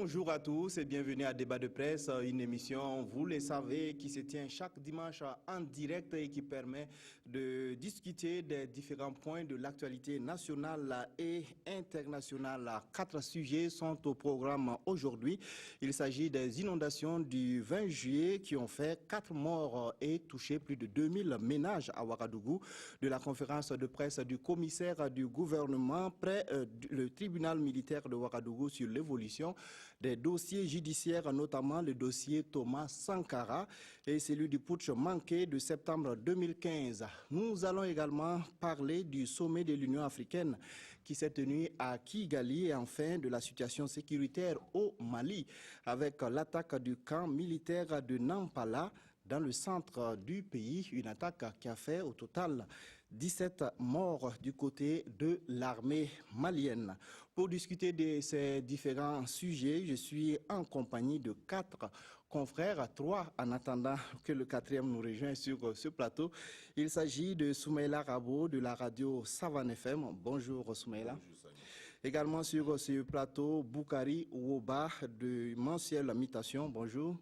Bonjour à tous et bienvenue à Débat de presse, une émission, vous le savez, qui se tient chaque dimanche en direct et qui permet de discuter des différents points de l'actualité nationale et internationale. 4 sujets sont au programme aujourd'hui. Il s'agit des inondations du 20 juillet qui ont fait 4 morts et touché plus de 2000 ménages à Ouagadougou, de la conférence de presse du commissaire du gouvernement près le tribunal militaire de Ouagadougou sur l'évolution des dossiers judiciaires, notamment le dossier Thomas Sankara et celui du putsch manqué de septembre 2015. Nous allons également parler du sommet de l'Union africaine qui s'est tenu à Kigali et enfin de la situation sécuritaire au Mali avec l'attaque du camp militaire de Nampala dans le centre du pays, une attaque qui a fait au total 17 morts du côté de l'armée malienne. Pour discuter de ces différents sujets, je suis en compagnie de 4 confrères, 3 en attendant que le 4e nous rejoigne sur ce plateau. Il s'agit de Soumaïla Rabo de la radio Savane FM. Bonjour Soumaïla. Bonjour. Également sur ce plateau, Boukari Ouoba de Mensuel Mutation. Bonjour.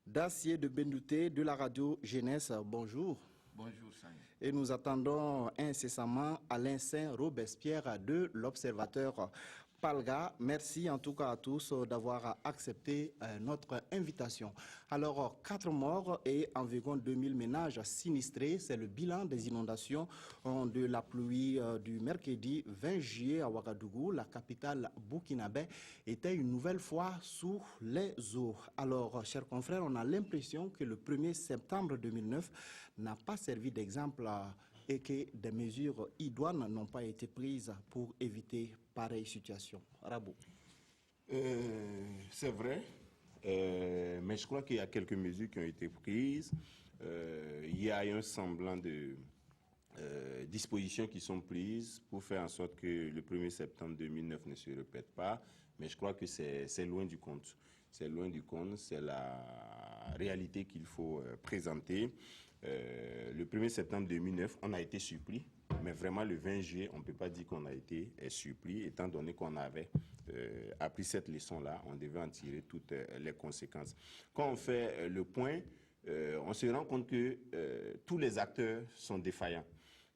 Dacier de Bendouté de la radio Jeunesse, bonjour. Bonjour, Samy. Et nous attendons incessamment Alain Saint-Robespierre de l'Observateur Palga. Merci en tout cas à tous d'avoir accepté notre invitation. Alors, 4 morts et environ 2000 ménages sinistrés, c'est le bilan des inondations de la pluie du mercredi 20 juillet à Ouagadougou. La capitale burkinabé était une nouvelle fois sous les eaux. Alors, chers confrères, on a l'impression que le 1er septembre 2009 n'a pas servi d'exemple et que des mesures idoines n'ont pas été prises pour éviter pareille situation. Rabo. C'est vrai, mais je crois qu'il y a quelques mesures qui ont été prises. Il y a un semblant de dispositions qui sont prises pour faire en sorte que le 1er septembre 2009 ne se répète pas, mais je crois que c'est loin du compte. C'est loin du compte, c'est la réalité qu'il faut présenter. Le 1er septembre 2009, on a été surpris, mais vraiment le 20 juillet, on ne peut pas dire qu'on a été surpris, étant donné qu'on avait appris cette leçon-là, on devait en tirer toutes les conséquences. Quand on fait le point, on se rend compte que tous les acteurs sont défaillants.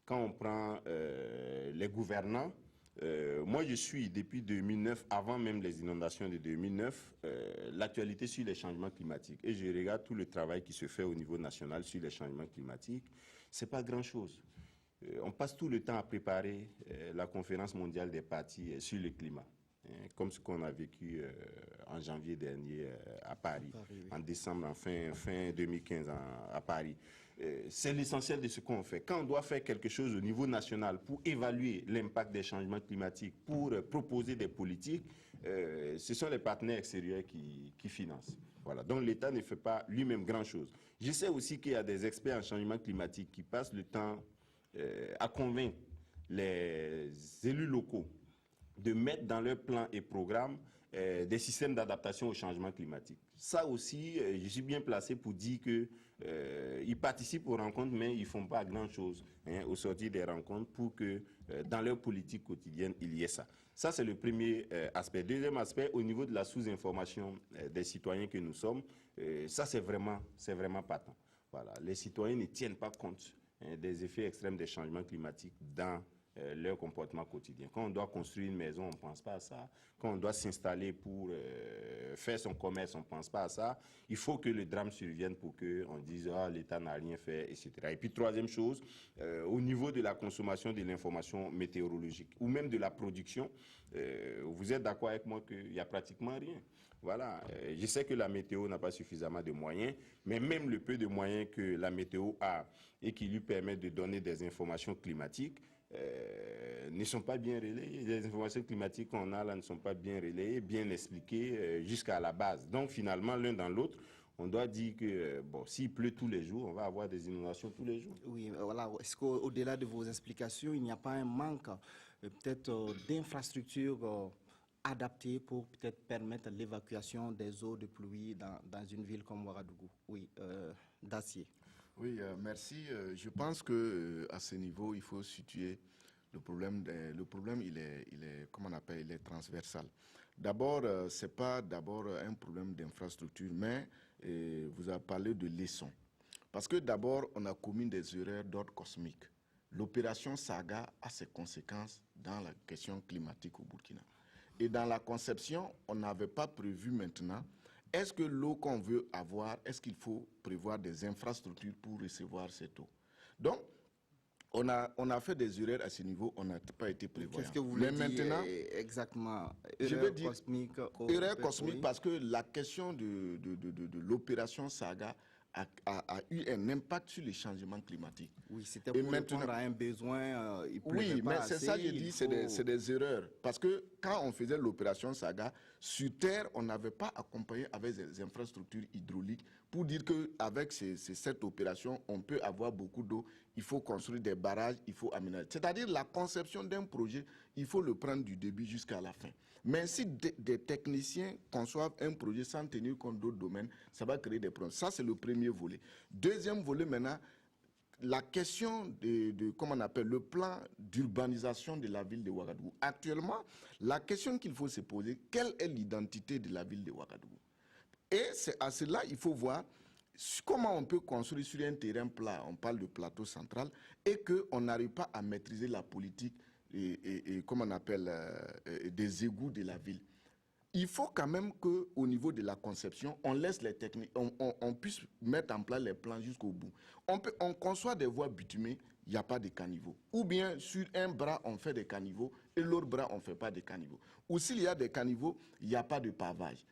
Quand on prend les gouvernants, moi je suis depuis 2009, avant même les inondations de 2009, l'actualité sur les changements climatiques. Et je regarde tout le travail qui se fait au niveau national sur les changements climatiques. C'est pas grand-chose. On passe tout le temps à préparer la conférence mondiale des partis sur le climat. Comme ce qu'on a vécu en janvier dernier à Paris, oui. En décembre, en fin 2015 à Paris. C'est l'essentiel de ce qu'on fait. Quand on doit faire quelque chose au niveau national pour évaluer l'impact des changements climatiques, pour proposer des politiques, ce sont les partenaires extérieurs qui financent. Voilà. Donc l'État ne fait pas lui-même grand-chose. Je sais aussi qu'il y a des experts en changement climatique qui passent le temps à convaincre les élus locaux de mettre dans leurs plans et programmes des systèmes d'adaptation au changement climatique. Ça aussi, je suis bien placé pour dire que ils participent aux rencontres, mais ils ne font pas grand-chose au sortir des rencontres pour que dans leur politique quotidienne, il y ait ça. Ça, c'est le premier aspect. Deuxième aspect, au niveau de la sous-information des citoyens que nous sommes, ça, c'est vraiment patent. Voilà. Les citoyens ne tiennent pas compte des effets extrêmes des changements climatiques dans leur comportement quotidien. Quand on doit construire une maison, on ne pense pas à ça. Quand on doit s'installer pour faire son commerce, on ne pense pas à ça. Il faut que le drame survienne pour qu'on dise « Ah, l'État n'a rien fait », etc. Et puis, troisième chose, au niveau de la consommation de l'information météorologique ou même de la production, vous êtes d'accord avec moi qu'il n'y a pratiquement rien. Voilà. Je sais que la météo n'a pas suffisamment de moyens, mais même le peu de moyens que la météo a et qui lui permet de donner des informations climatiques, ne sont pas bien relayées. Les informations climatiques qu'on a là ne sont pas bien relayées, bien expliquées jusqu'à la base. Donc finalement, l'un dans l'autre, on doit dire que bon, s'il pleut tous les jours, on va avoir des inondations tous les jours. Oui, voilà. Est-ce qu'au-delà de vos explications, il n'y a pas un manque peut-être d'infrastructures adaptées pour peut-être permettre l'évacuation des eaux de pluie dans une ville comme Ouagadougou? Oui, Dacier. Oui, merci. Je pense que à ce niveau, il faut situer Le problème, il est, comment on appelle, il est transversal. D'abord, ce n'est pas d'abord un problème d'infrastructure, mais vous avez parlé de leçons. Parce que d'abord, on a commis des erreurs d'ordre cosmique. L'opération Saga a ses conséquences dans la question climatique au Burkina. Et dans la conception, on n'avait pas prévu maintenant, est-ce que l'eau qu'on veut avoir, est-ce qu'il faut prévoir des infrastructures pour recevoir cette eau? Donc, on a fait des erreurs à ce niveau, on n'a pas été prévoyant. Qu'est-ce que vous voulez dire maintenant, exactement? Je veux dire erreur cosmique oui. parce que la question de l'opération Saga a eu un impact sur les changements climatiques. Oui, c'était pour répondre à un besoin. Oui, mais c'est ça que je dis, c'est des erreurs. Parce que quand on faisait l'opération Saga, sur Terre, on n'avait pas accompagné avec des infrastructures hydrauliques pour dire qu'avec cette opération, on peut avoir beaucoup d'eau, il faut construire des barrages, il faut aménager. C'est-à-dire la conception d'un projet, il faut le prendre du début jusqu'à la fin. Mais si des techniciens conçoivent un projet sans tenir compte d'autres domaines, ça va créer des problèmes. Ça, c'est le premier volet. Deuxième volet, maintenant, la question comment on appelle, le plan d'urbanisation de la ville de Ouagadougou. Actuellement, la question qu'il faut se poser, quelle est l'identité de la ville de Ouagadougou? Et c'est à cela, il faut voir comment on peut construire sur un terrain plat, on parle de plateau central, et qu'on n'arrive pas à maîtriser la politique comment on appelle, des égouts de la ville. Il faut quand même qu'au niveau de la conception, on laisse les techniques, on puisse mettre en place les plans jusqu'au bout. On conçoit des voies bitumées, il n'y a pas de caniveaux. Ou bien sur un bras, on fait des caniveaux et l'autre bras, on ne fait pas de caniveaux. Ou s'il y a des caniveaux, il n'y a pas de pavage.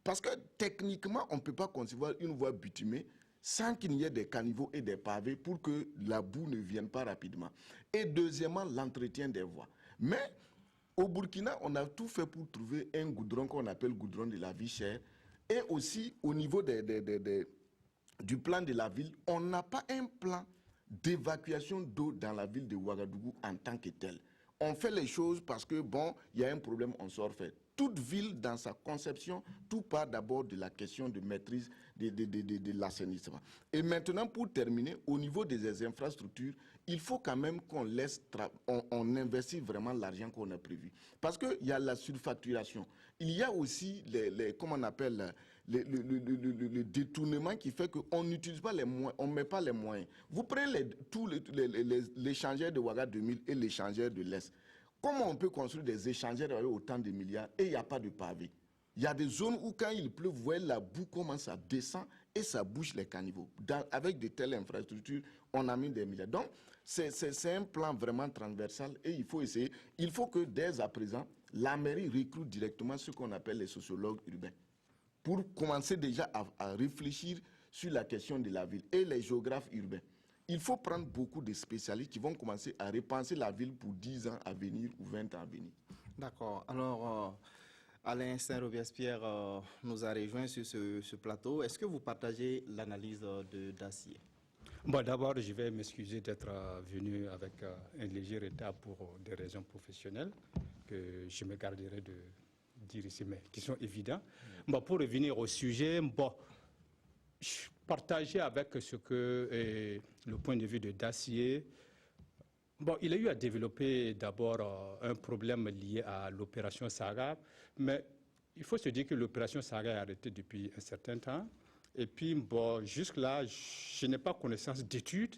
Parce que techniquement, on ne peut pas concevoir une voie bitumée sans qu'il y ait des caniveaux et des pavés pour que la boue ne vienne pas rapidement. Et deuxièmement, l'entretien des voies. Mais au Burkina, on a tout fait pour trouver un goudron qu'on appelle goudron de la vie chère. Et aussi, au niveau du plan de la ville, on n'a pas un plan d'évacuation d'eau dans la ville de Ouagadougou en tant que tel. On fait les choses parce que, bon, il y a un problème, on sort fait. Toute ville, dans sa conception, tout part d'abord de la question de maîtrise de l'assainissement. Et maintenant, pour terminer, au niveau des infrastructures, il faut quand même qu'on laisse, on investisse vraiment l'argent qu'on a prévu. Parce qu'il y a la surfacturation. Il y a aussi, comment on appelle, le détournement qui fait qu'on n'utilise pas les moyens, on ne met pas les moyens. Vous prenez tous les échangeurs de Ouaga 2000 et l'échangeur de l'Est. Comment on peut construire des échangeurs avec autant de milliards et il n'y a pas de pavé? Il y a des zones où quand il pleut, vous voyez la boue commence à descendre et ça bouche les caniveaux. Avec de telles infrastructures, on a mis des milliards. Donc, c'est un plan vraiment transversal et il faut essayer. Il faut que dès à présent, la mairie recrute directement ce qu'on appelle les sociologues urbains pour commencer déjà à réfléchir sur la question de la ville et les géographes urbains. Il faut prendre beaucoup de spécialistes qui vont commencer à repenser la ville pour 10 ans à venir ou 20 ans à venir. D'accord. Alors, Alain Saint-Robespierre nous a rejoint sur ce plateau. Est-ce que vous partagez l'analyse de Dacier? Bon, d'abord, je vais m'excuser d'être venu avec un léger retard pour des raisons professionnelles que je me garderai de dire ici, mais qui sont évidentes. Bon, pour revenir au sujet, bon, je partageais avec ce que le point de vue de Dacier. Bon, il a eu à développer d'abord un problème lié à l'opération Sahara, mais il faut se dire que l'opération Sahara est arrêtée depuis un certain temps. Et puis, bon, jusque-là, je n'ai pas connaissance d'études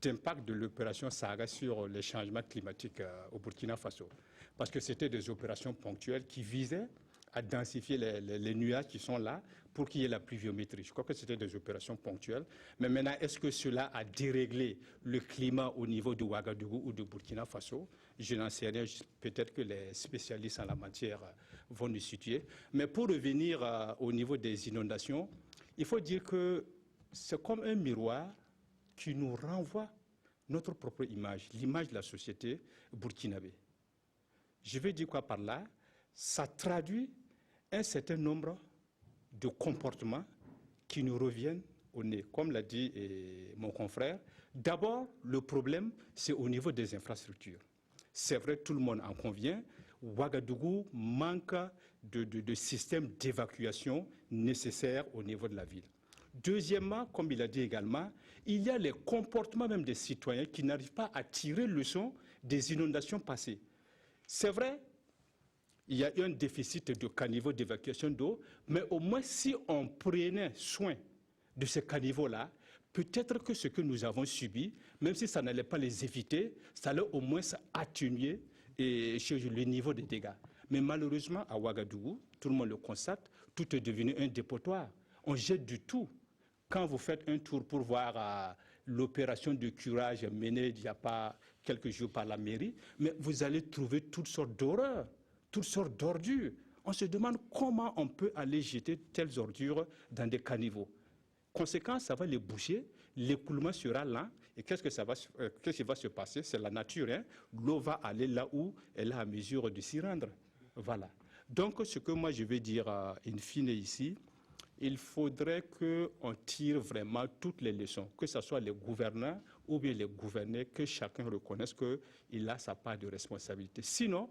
d'impact de l'opération Sahara sur les changements climatiques au Burkina Faso. Parce que c'était des opérations ponctuelles qui visaient à densifier les nuages qui sont là pour qu'il y ait la pluviométrie. Je crois que c'était des opérations ponctuelles. Mais maintenant, est-ce que cela a déréglé le climat au niveau de Ouagadougou ou de Burkina Faso? Je n'en sais rien. Peut-être que les spécialistes en la matière vont nous situer. Mais pour revenir au niveau des inondations, il faut dire que c'est comme un miroir qui nous renvoie notre propre image, l'image de la société burkinabé. Je veux dire quoi par là? Ça traduit un certain nombre de comportements qui nous reviennent au nez. Comme l'a dit mon confrère, d'abord, le problème, c'est au niveau des infrastructures. C'est vrai, tout le monde en convient, Ouagadougou manque de système d'évacuation nécessaire au niveau de la ville. Deuxièmement, comme il a dit également, il y a les comportements même des citoyens qui n'arrivent pas à tirer leçon des inondations passées. C'est vrai, il y a eu un déficit de caniveaux d'évacuation d'eau, mais au moins si on prenait soin de ces caniveaux-là, peut-être que ce que nous avons subi, même si ça n'allait pas les éviter, ça allait au moins atténuer le niveau des dégâts. Mais malheureusement, à Ouagadougou, tout le monde le constate, tout est devenu un dépotoir. On jette du tout. Quand vous faites un tour pour voir l'opération de curage menée il n'y a pas quelques jours par la mairie, mais vous allez trouver toutes sortes d'horreurs, toutes sortes d'ordures. On se demande comment on peut aller jeter telles ordures dans des caniveaux. Conséquence, ça va les boucher, l'écoulement sera lent. Et qu'est-ce qui va se passer? C'est la nature. Hein? L'eau va aller là où elle est à mesure de s'y rendre. Voilà. Donc, ce que moi je vais dire in fine ici, il faudrait qu'on tire vraiment toutes les leçons, que ce soit les gouvernants ou bien les gouvernés, que chacun reconnaisse qu'il a sa part de responsabilité. Sinon,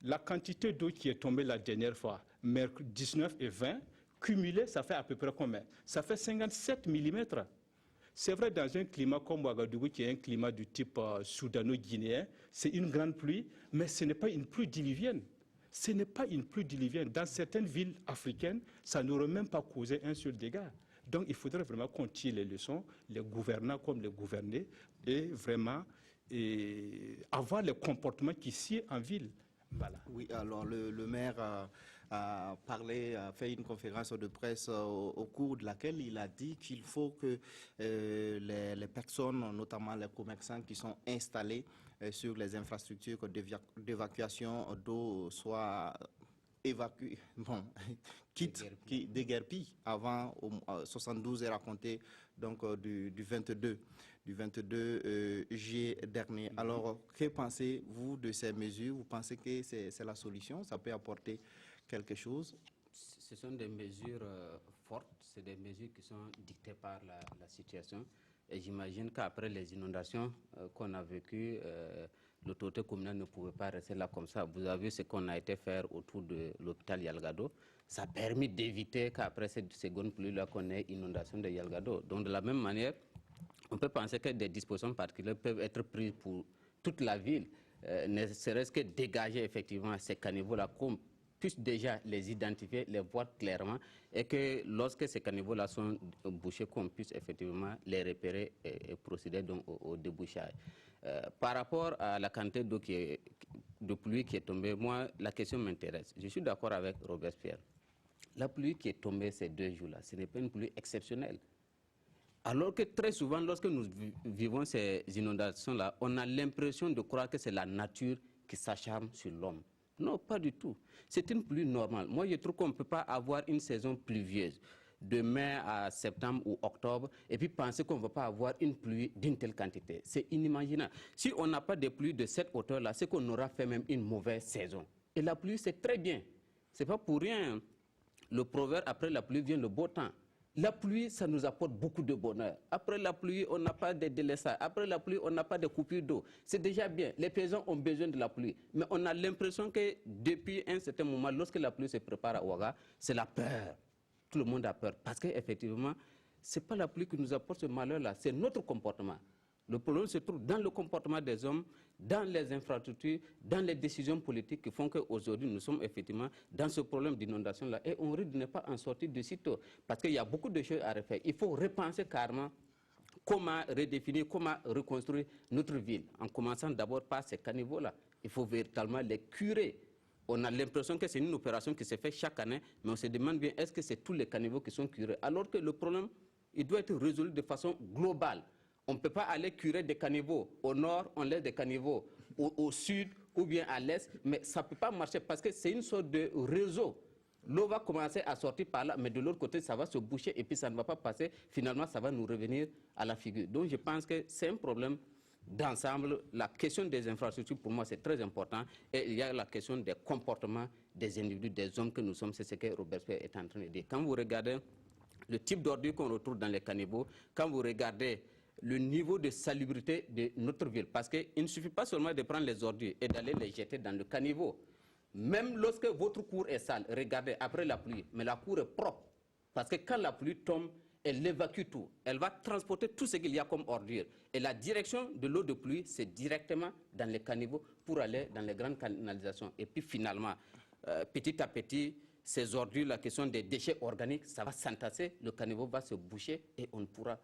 la quantité d'eau qui est tombée la dernière fois, 19 et 20, cumulé, ça fait à peu près combien? Ça fait 57 mm. C'est vrai, dans un climat comme Ouagadougou, qui est un climat du type soudano-guinéen, c'est une grande pluie, mais ce n'est pas une pluie diluvienne. Ce n'est pas une pluie diluvienne. Dans certaines villes africaines, ça n'aurait même pas causé un seul dégât. Donc, il faudrait vraiment qu'on tire les leçons, les gouvernants comme les gouvernés, et vraiment avoir les comportements qui sied en ville. Voilà. Oui, alors le maire a parlé, a fait une conférence de presse au cours de laquelle il a dit qu'il faut que les personnes, notamment les commerçants qui sont installés sur les infrastructures d'évacuation d'eau soient évacués, déguerpis avant 72 heures à compter donc, du 22 juillet dernier. Alors, que pensez-vous de ces mesures? Vous pensez que c'est la solution? Ça peut apporter quelque chose? Ce sont des mesures fortes, c'est des mesures qui sont dictées par la situation. Et j'imagine qu'après les inondations qu'on a vécues, l'autorité communale ne pouvait pas rester là comme ça. Vous avez vu ce qu'on a été faire autour de l'hôpital Yalgado. Ça a permis d'éviter qu'après cette seconde pluie-là, qu'on ait inondation de Yalgado. Donc, de la même manière, on peut penser que des dispositions particulières peuvent être prises pour toute la ville, ne serait-ce que dégager effectivement ces caniveaux-là, qu'on puisse déjà les identifier, les voir clairement, et que lorsque ces caniveaux-là sont bouchés, qu'on puisse effectivement les repérer et procéder donc au débouchage. Par rapport à la quantité d'eau de pluie qui est tombée, moi, la question m'intéresse. Je suis d'accord avec Robespierre. La pluie qui est tombée ces 2 jours-là, ce n'est pas une pluie exceptionnelle. Alors que très souvent, lorsque nous vivons ces inondations-là, on a l'impression de croire que c'est la nature qui s'acharne sur l'homme. Non, pas du tout. C'est une pluie normale. Moi, je trouve qu'on ne peut pas avoir une saison pluvieuse de mai à septembre ou octobre et puis penser qu'on ne va pas avoir une pluie d'une telle quantité. C'est inimaginable. Si on n'a pas de pluie de cette hauteur-là, c'est qu'on aura fait même une mauvaise saison. Et la pluie, c'est très bien. Ce n'est pas pour rien. Le proverbe, après la pluie vient le beau temps. La pluie, ça nous apporte beaucoup de bonheur. Après la pluie, on n'a pas de délaissage. Après la pluie, on n'a pas de coupure d'eau. C'est déjà bien. Les paysans ont besoin de la pluie. Mais on a l'impression que depuis un certain moment, lorsque la pluie se prépare à Ouaga, c'est la peur. Tout le monde a peur. Parce qu'effectivement, ce n'est pas la pluie qui nous apporte ce malheur-là, c'est notre comportement. Le problème se trouve dans le comportement des hommes, dans les infrastructures, dans les décisions politiques qui font qu'aujourd'hui, nous sommes effectivement dans ce problème d'inondation-là. Et on risque de ne pas en sortir de sitôt. Parce qu'il y a beaucoup de choses à refaire. Il faut repenser carrément comment redéfinir, comment reconstruire notre ville. En commençant d'abord par ces caniveaux-là. Il faut véritablement les curer. On a l'impression que c'est une opération qui se fait chaque année, mais on se demande bien, est-ce que c'est tous les caniveaux qui sont curés? Alors que le problème, il doit être résolu de façon globale. On ne peut pas aller curer des caniveaux. Au nord, on laisse des caniveaux. Au sud ou bien à l'est, mais ça ne peut pas marcher parce que c'est une sorte de réseau. L'eau va commencer à sortir par là, mais de l'autre côté, ça va se boucher et puis ça ne va pas passer. Finalement, ça va nous revenir à la figure. Donc, je pense que c'est un problème d'ensemble. La question des infrastructures, pour moi, c'est très important. Et il y a la question des comportements des individus, des hommes que nous sommes. C'est ce que Robespierre est en train de dire. Quand vous regardez le type d'ordures qu'on retrouve dans les caniveaux, quand vous regardez le niveau de salubrité de notre ville, parce qu'il ne suffit pas seulement de prendre les ordures et d'aller les jeter dans le caniveau. Même lorsque votre cour est sale, regardez, après la pluie, mais la cour est propre. Parce que quand la pluie tombe, elle évacue tout. Elle va transporter tout ce qu'il y a comme ordure. Et la direction de l'eau de pluie, c'est directement dans les caniveaux pour aller dans les grandes canalisations. Et puis finalement, petit à petit, ces ordures-là qui sont des déchets organiques, ça va s'entasser, le caniveau va se boucher et on ne pourra,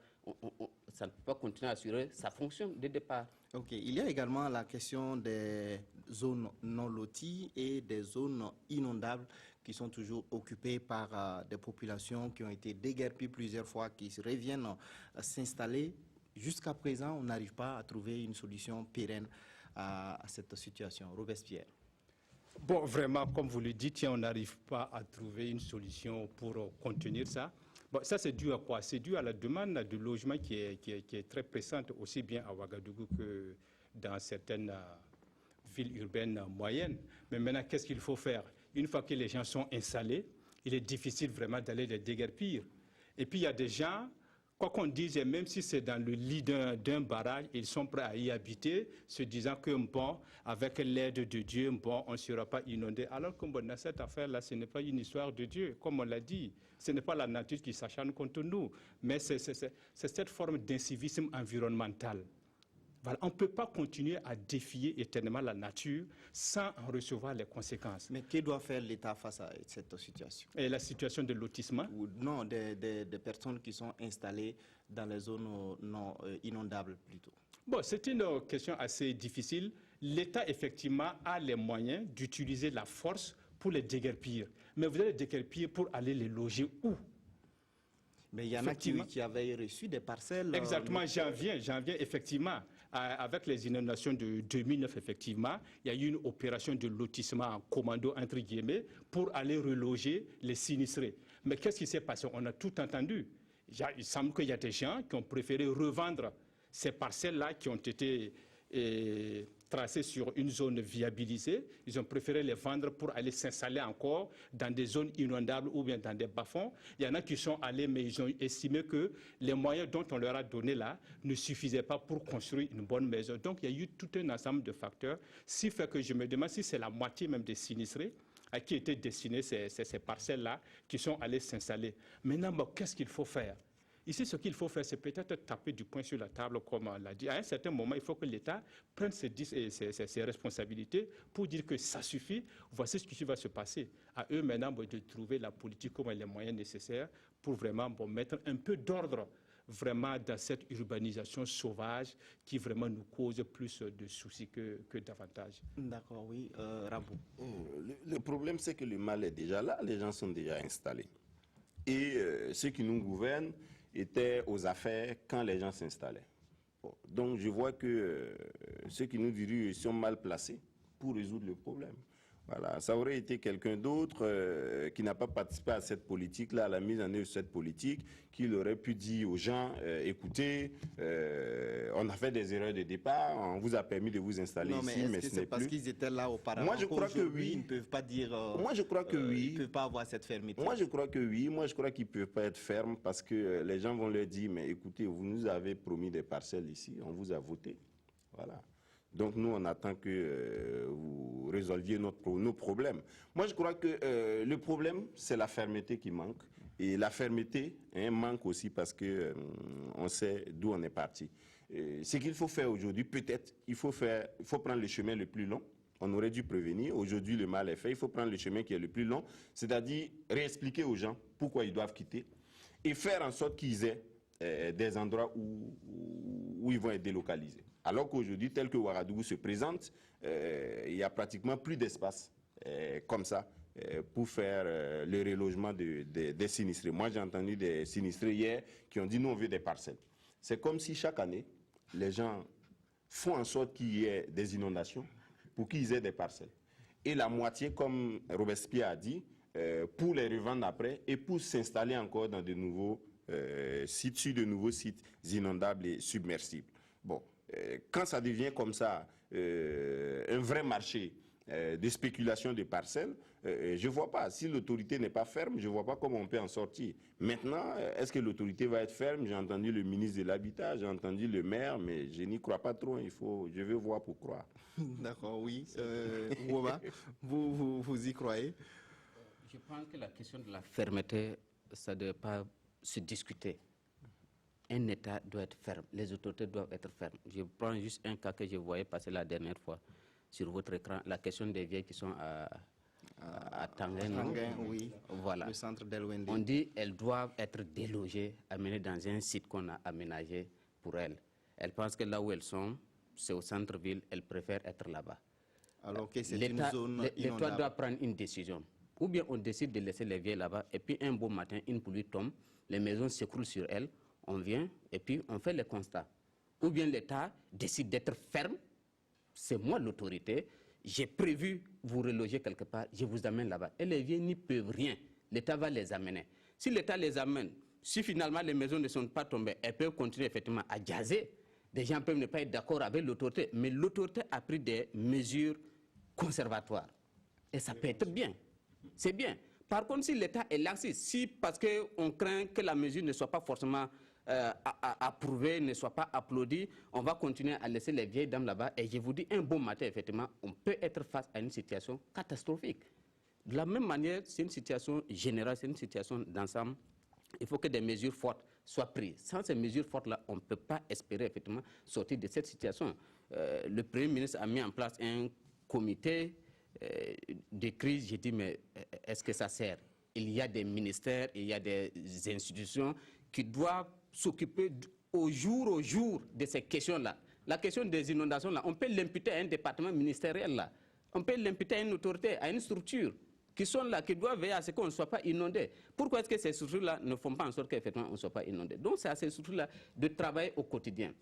ça ne peut pas continuer à assurer sa fonction de départ. Ok, il y a également la question des zones non loties et des zones inondables qui sont toujours occupées par des populations qui ont été déguerpies plusieurs fois, qui reviennent s'installer. Jusqu'à présent, on n'arrive pas à trouver une solution pérenne à cette situation. Robespierre. Bon, vraiment, comme vous le dites, on n'arrive pas à trouver une solution pour contenir ça. Bon, ça, c'est dû à quoi? C'est dû à la demande de logement qui est très pressante, aussi bien à Ouagadougou que dans certaines villes urbaines moyennes. Mais maintenant, qu'est-ce qu'il faut faire? Une fois que les gens sont installés, il est difficile vraiment d'aller les déguerpir. Et puis, il y a des gens, quoi qu'on dise, même si c'est dans le lit d'un barrage, ils sont prêts à y habiter, se disant que, bon, avec l'aide de Dieu, bon, on ne sera pas inondé. Alors que bon, dans cette affaire-là, ce n'est pas une histoire de Dieu, comme on l'a dit. Ce n'est pas la nature qui s'acharne contre nous, mais c'est cette forme d'incivisme environnemental. Voilà, on ne peut pas continuer à défier éternellement la nature sans en recevoir les conséquences. Mais que doit faire l'État face à cette situation? Et la situation de lotissement? Ou non, des personnes qui sont installées dans les zones non inondables plutôt. Bon, c'est une question assez difficile. L'État, effectivement, a les moyens d'utiliser la force pour les déguerpir. Mais vous allez les déguerpir pour aller les loger où? Mais il y en a qui avaient reçu des parcelles. Exactement, j'en viens, effectivement. Avec les inondations de 2009, effectivement, il y a eu une opération de lotissement en commando, entre guillemets, pour aller reloger les sinistrés. Mais qu'est-ce qui s'est passé? On a tout entendu. Il semble qu'il y a des gens qui ont préféré revendre ces parcelles-là qui ont été tracées sur une zone viabilisée. Ils ont préféré les vendre pour aller s'installer encore dans des zones inondables ou bien dans des bas-fonds. Il y en a qui sont allés, mais ils ont estimé que les moyens dont on leur a donné là ne suffisaient pas pour construire une bonne maison. Donc il y a eu tout un ensemble de facteurs, ce qui fait que je me demande si c'est la moitié même des sinistrés à qui étaient destinées ces parcelles-là qui sont allés s'installer. Maintenant, bon, qu'est-ce qu'il faut faire? Ici, ce qu'il faut faire, c'est peut-être taper du poing sur la table, comme on l'a dit. À un certain moment, il faut que l'État prenne ses responsabilités pour dire que ça suffit. Voici ce qui va se passer. À eux, maintenant, de trouver la politique comme les moyens nécessaires pour vraiment mettre un peu d'ordre vraiment dans cette urbanisation sauvage qui vraiment nous cause plus de soucis que d'avantages. D'accord, oui. Rabou. Le problème, c'est que le mal est déjà là. Les gens sont déjà installés. Et ceux qui nous gouvernent étaient aux affaires quand les gens s'installaient. Bon, donc je vois que ceux qui nous dirigent sont mal placés pour résoudre le problème. Voilà, ça aurait été quelqu'un d'autre qui n'a pas participé à cette politique-là, à la mise en œuvre de cette politique, qui aurait pu dire aux gens, écoutez, on a fait des erreurs de départ, on vous a permis de vous installer ici, mais ce n'est plus. Parce qu'ils étaient là auparavant? Moi, je crois que oui. Ils ne peuvent pas dire. Moi, je crois que oui. Ils ne peuvent pas avoir cette fermeté. Moi, je crois que oui. Moi, je crois qu'ils ne peuvent pas être fermes parce que les gens vont leur dire, mais écoutez, vous nous avez promis des parcelles ici, on vous a voté. Voilà. Donc nous, on attend que vous résolviez nos problèmes. Moi, je crois que le problème, c'est la fermeté qui manque. Et la fermeté manque aussi parce que on sait d'où on est parti. Ce qu'il faut faire aujourd'hui, peut-être, il faut prendre le chemin le plus long. On aurait dû prévenir. Aujourd'hui, le mal est fait. Il faut prendre le chemin qui est le plus long, c'est-à-dire réexpliquer aux gens pourquoi ils doivent quitter et faire en sorte qu'ils aient des endroits où ils vont être délocalisés. Alors qu'aujourd'hui, tel que Ouagadougou se présente, il y a pratiquement plus d'espace comme ça pour faire le relogement des sinistrés. Moi, j'ai entendu des sinistrés hier qui ont dit nous, on veut des parcelles. C'est comme si chaque année, les gens font en sorte qu'il y ait des inondations pour qu'ils aient des parcelles. Et la moitié, comme Robespierre a dit, pour les revendre après et pour s'installer encore dans de nouveaux sites, sur de nouveaux sites inondables et submersibles. Bon. Quand ça devient comme ça un vrai marché de spéculation de parcelles, je ne vois pas. Si l'autorité n'est pas ferme, je ne vois pas comment on peut en sortir. Maintenant, est-ce que l'autorité va être ferme? J'ai entendu le ministre de l'Habitat, j'ai entendu le maire, mais je n'y crois pas trop. Je veux voir pour croire. D'accord, oui. Ouaba, vous y croyez? Je pense que la question de la fermeté, ça ne doit pas se discuter. Un État doit être ferme, les autorités doivent être fermes. Je prends juste un cas que je voyais passer la dernière fois sur votre écran, la question des vieilles qui sont à Tanguin. Oui, voilà. Le centre d'Elwende. On dit qu'elles doivent être délogées, amenées dans un site qu'on a aménagé pour elles. Elles pensent que là où elles sont, c'est au centre-ville, elles préfèrent être là-bas. Alors que c'est une zone L'État inondable. doit prendre une décision. Ou bien on décide de laisser les vieilles là-bas, et puis un beau matin, une pluie tombe, les maisons s'écroulent sur elles, on vient, et puis on fait le constat. Ou bien l'État décide d'être ferme, c'est moi l'autorité, j'ai prévu vous reloger quelque part, je vous amène là-bas. Et les vieilles n'y peuvent rien, l'État va les amener. Si l'État les amène, si finalement les maisons ne sont pas tombées, elles peuvent continuer effectivement à jaser. Des gens peuvent ne pas être d'accord avec l'autorité, mais l'autorité a pris des mesures conservatoires. Et ça peut être bien. C'est bien. Par contre, si l'État est laxiste, si parce qu'on craint que la mesure ne soit pas forcément approuvée, ne soit pas applaudie, on va continuer à laisser les vieilles dames là-bas. Et je vous dis, un bon matin, effectivement, on peut être face à une situation catastrophique. De la même manière, c'est une situation générale, c'est une situation d'ensemble. Il faut que des mesures fortes soient prises. Sans ces mesures fortes-là, on ne peut pas espérer effectivement sortir de cette situation. Le Premier ministre a mis en place un comité de crise. J'ai dit, mais est-ce que ça sert? Il y a des ministères, il y a des institutions qui doivent s'occuper au jour de ces questions-là. La question des inondations, là, on peut l'imputer à un département ministériel, là. On peut l'imputer à une autorité, à une structure qui sont là, qui doivent veiller à ce qu'on ne soit pas inondé. Pourquoi est-ce que ces structures-là ne font pas en sorte qu'effectivement on ne soit pas inondé? Donc c'est à ces structures-là de travailler au quotidien.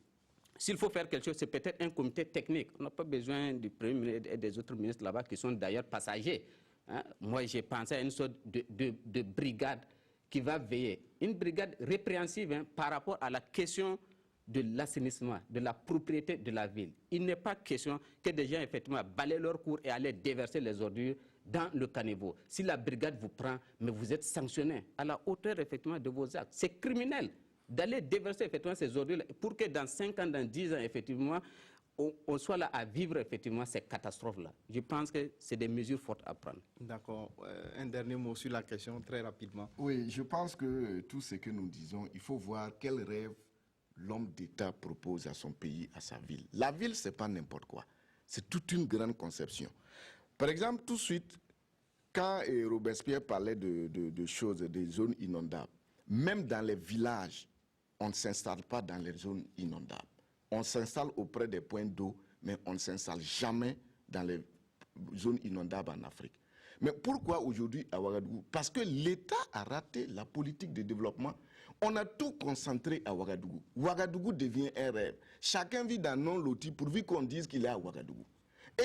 S'il faut faire quelque chose, c'est peut-être un comité technique. On n'a pas besoin du Premier ministre et des autres ministres là-bas qui sont d'ailleurs passagers. Hein? Moi, j'ai pensé à une sorte de brigade qui va veiller. Une brigade répréhensive par rapport à la question de l'assainissement, de la propriété de la ville. Il n'est pas question que des gens effectivement balaient leur cours et allaient déverser les ordures dans le caniveau. Si la brigade vous prend, mais vous êtes sanctionné à la hauteur effectivement de vos actes. C'est criminel d'aller déverser effectivement ces ordures pour que dans 5 ans, dans 10 ans, effectivement, on soit là à vivre effectivement ces catastrophes-là. Je pense que c'est des mesures fortes à prendre. D'accord. Un dernier mot sur la question, très rapidement. Oui, je pense que tout ce que nous disons, il faut voir quel rêve l'homme d'État propose à son pays, à sa ville. La ville, ce n'est pas n'importe quoi. C'est toute une grande conception. Par exemple, tout de suite, quand Robespierre parlait de choses, des zones inondables, même dans les villages, on ne s'installe pas dans les zones inondables. On s'installe auprès des points d'eau, mais on ne s'installe jamais dans les zones inondables en Afrique. Mais pourquoi aujourd'hui à Ouagadougou? Parce que l'État a raté la politique de développement. On a tout concentré à Ouagadougou. Ouagadougou devient un rêve. Chacun vit dans non-loti pourvu qu'on dise qu'il est à Ouagadougou.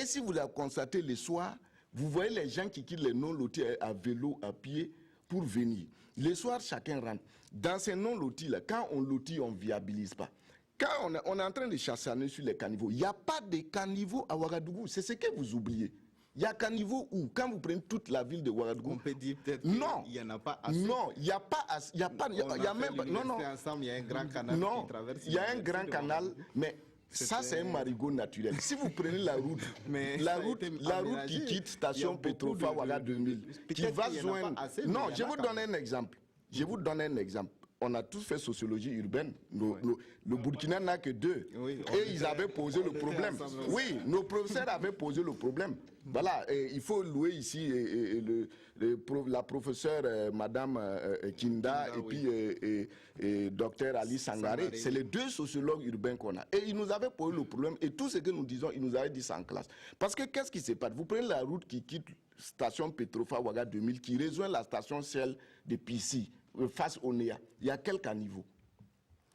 Et si vous la constatez le soir, vous voyez les gens qui quittent les non-lotis à vélo, à pied, pour venir. Le soir, chacun rentre. Dans ces non-lotis-là, quand on lotit, on ne viabilise pas. Quand on est en train de chassaner sur les caniveaux, il n'y a pas de caniveaux à Ouagadougou. C'est ce que vous oubliez. Il y a caniveau où, quand vous prenez toute la ville de Ouagadougou, on peut dire peut-être qu'il n'y en a pas assez. Non, il n'y a pas assez. Il n'y a pas. Il y a même. Non, non. Ensemble, il y a un grand canal qui traverse. Il y a un grand canal, mais ça c'est un marigot naturel. Si vous prenez la route, la route qui quitte station Petrofa Ouaga 2000, qui va joindre. Non, je vous donne un exemple. Je vous donne un exemple. On a tous fait sociologie urbaine. Le Burkina n'a que 2. Oui, et ils avaient posé le problème. Oui, nos professeurs avaient posé le problème. Voilà, il faut louer ici la professeure Madame Kinda et puis Docteur Ali Sangaré. C'est les 2 sociologues urbains qu'on a. Et ils nous avaient posé le problème. Et tout ce que nous disons, ils nous avaient dit ça en classe. Parce que qu'est-ce qui se passe? Vous prenez la route qui quitte station Petrofa Ouaga 2000, qui rejoint la station Shell de Pissi, face au NEA. Il y a quelques niveaux.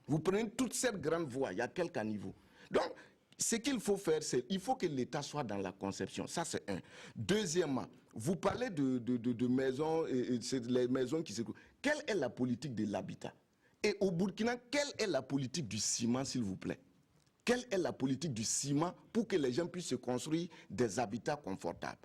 Vous prenez toute cette grande voie, il y a quelques niveaux. Donc, ce qu'il faut faire, c'est qu'il faut que l'État soit dans la conception. Ça, c'est un. Deuxièmement, vous parlez de maisons, c'est les maisons qui s'écroulent. Quelle est la politique de l'habitat? Et au Burkina, quelle est la politique du ciment, s'il vous plaît? Quelle est la politique du ciment pour que les gens puissent se construire des habitats confortables?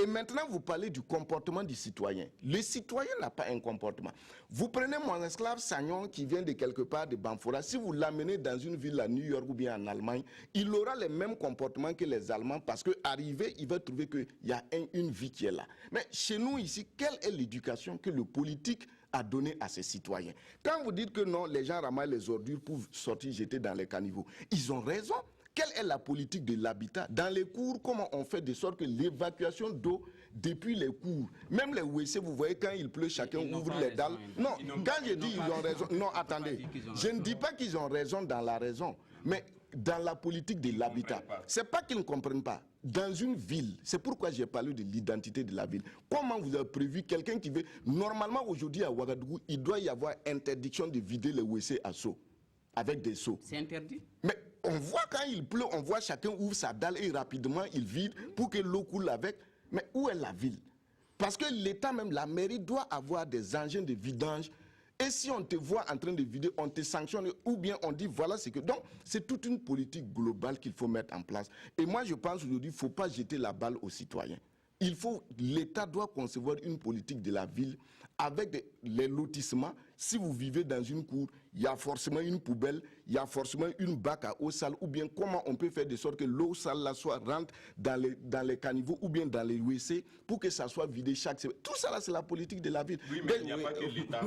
Et maintenant, vous parlez du comportement du citoyen. Le citoyen n'a pas un comportement. Vous prenez mon esclave Sagnon qui vient de quelque part de Banfora, si vous l'amenez dans une ville à New York ou bien en Allemagne, il aura les mêmes comportements que les Allemands parce qu'arrivé, il va trouver qu'il y a une vie qui est là. Mais chez nous ici, quelle est l'éducation que le politique à donner à ces citoyens. Quand vous dites que non, les gens ramassent les ordures pour sortir jeter dans les caniveaux, ils ont raison. Quelle est la politique de l'habitat? Dans les cours, comment on fait de sorte que l'évacuation d'eau depuis les cours, même les WC, vous voyez, quand il pleut, chacun ouvre les dalles. Non, quand je dis ils ont raison, non, attendez, je ne dis pas qu'ils ont raison dans la raison, mais dans la politique de l'habitat. C'est pas qu'ils ne comprennent pas. Dans une ville, c'est pourquoi j'ai parlé de l'identité de la ville. Comment vous avez prévu quelqu'un qui veut... Normalement, aujourd'hui, à Ouagadougou, il doit y avoir interdiction de vider les WC à seau, avec des seaux. C'est interdit. Mais on voit quand il pleut, on voit chacun ouvre sa dalle et rapidement il vide pour que l'eau coule avec. Mais où est la ville? Parce que l'État, même la mairie, doit avoir des engins de vidange. Et si on te voit en train de vider, on te sanctionne ou bien on dit voilà ce que... Donc, c'est toute une politique globale qu'il faut mettre en place. Et moi, je pense aujourd'hui, il ne faut pas jeter la balle aux citoyens. L'État doit concevoir une politique de la ville avec les lotissements. Si vous vivez dans une cour, il y a forcément une poubelle, il y a forcément une bac à eau sale, ou bien comment on peut faire de sorte que l'eau sale là rentre dans les caniveaux ou bien dans les WC pour que ça soit vidé chaque semaine. Tout ça là, c'est la politique de la ville. Oui, mais il n'y a pas que l'État.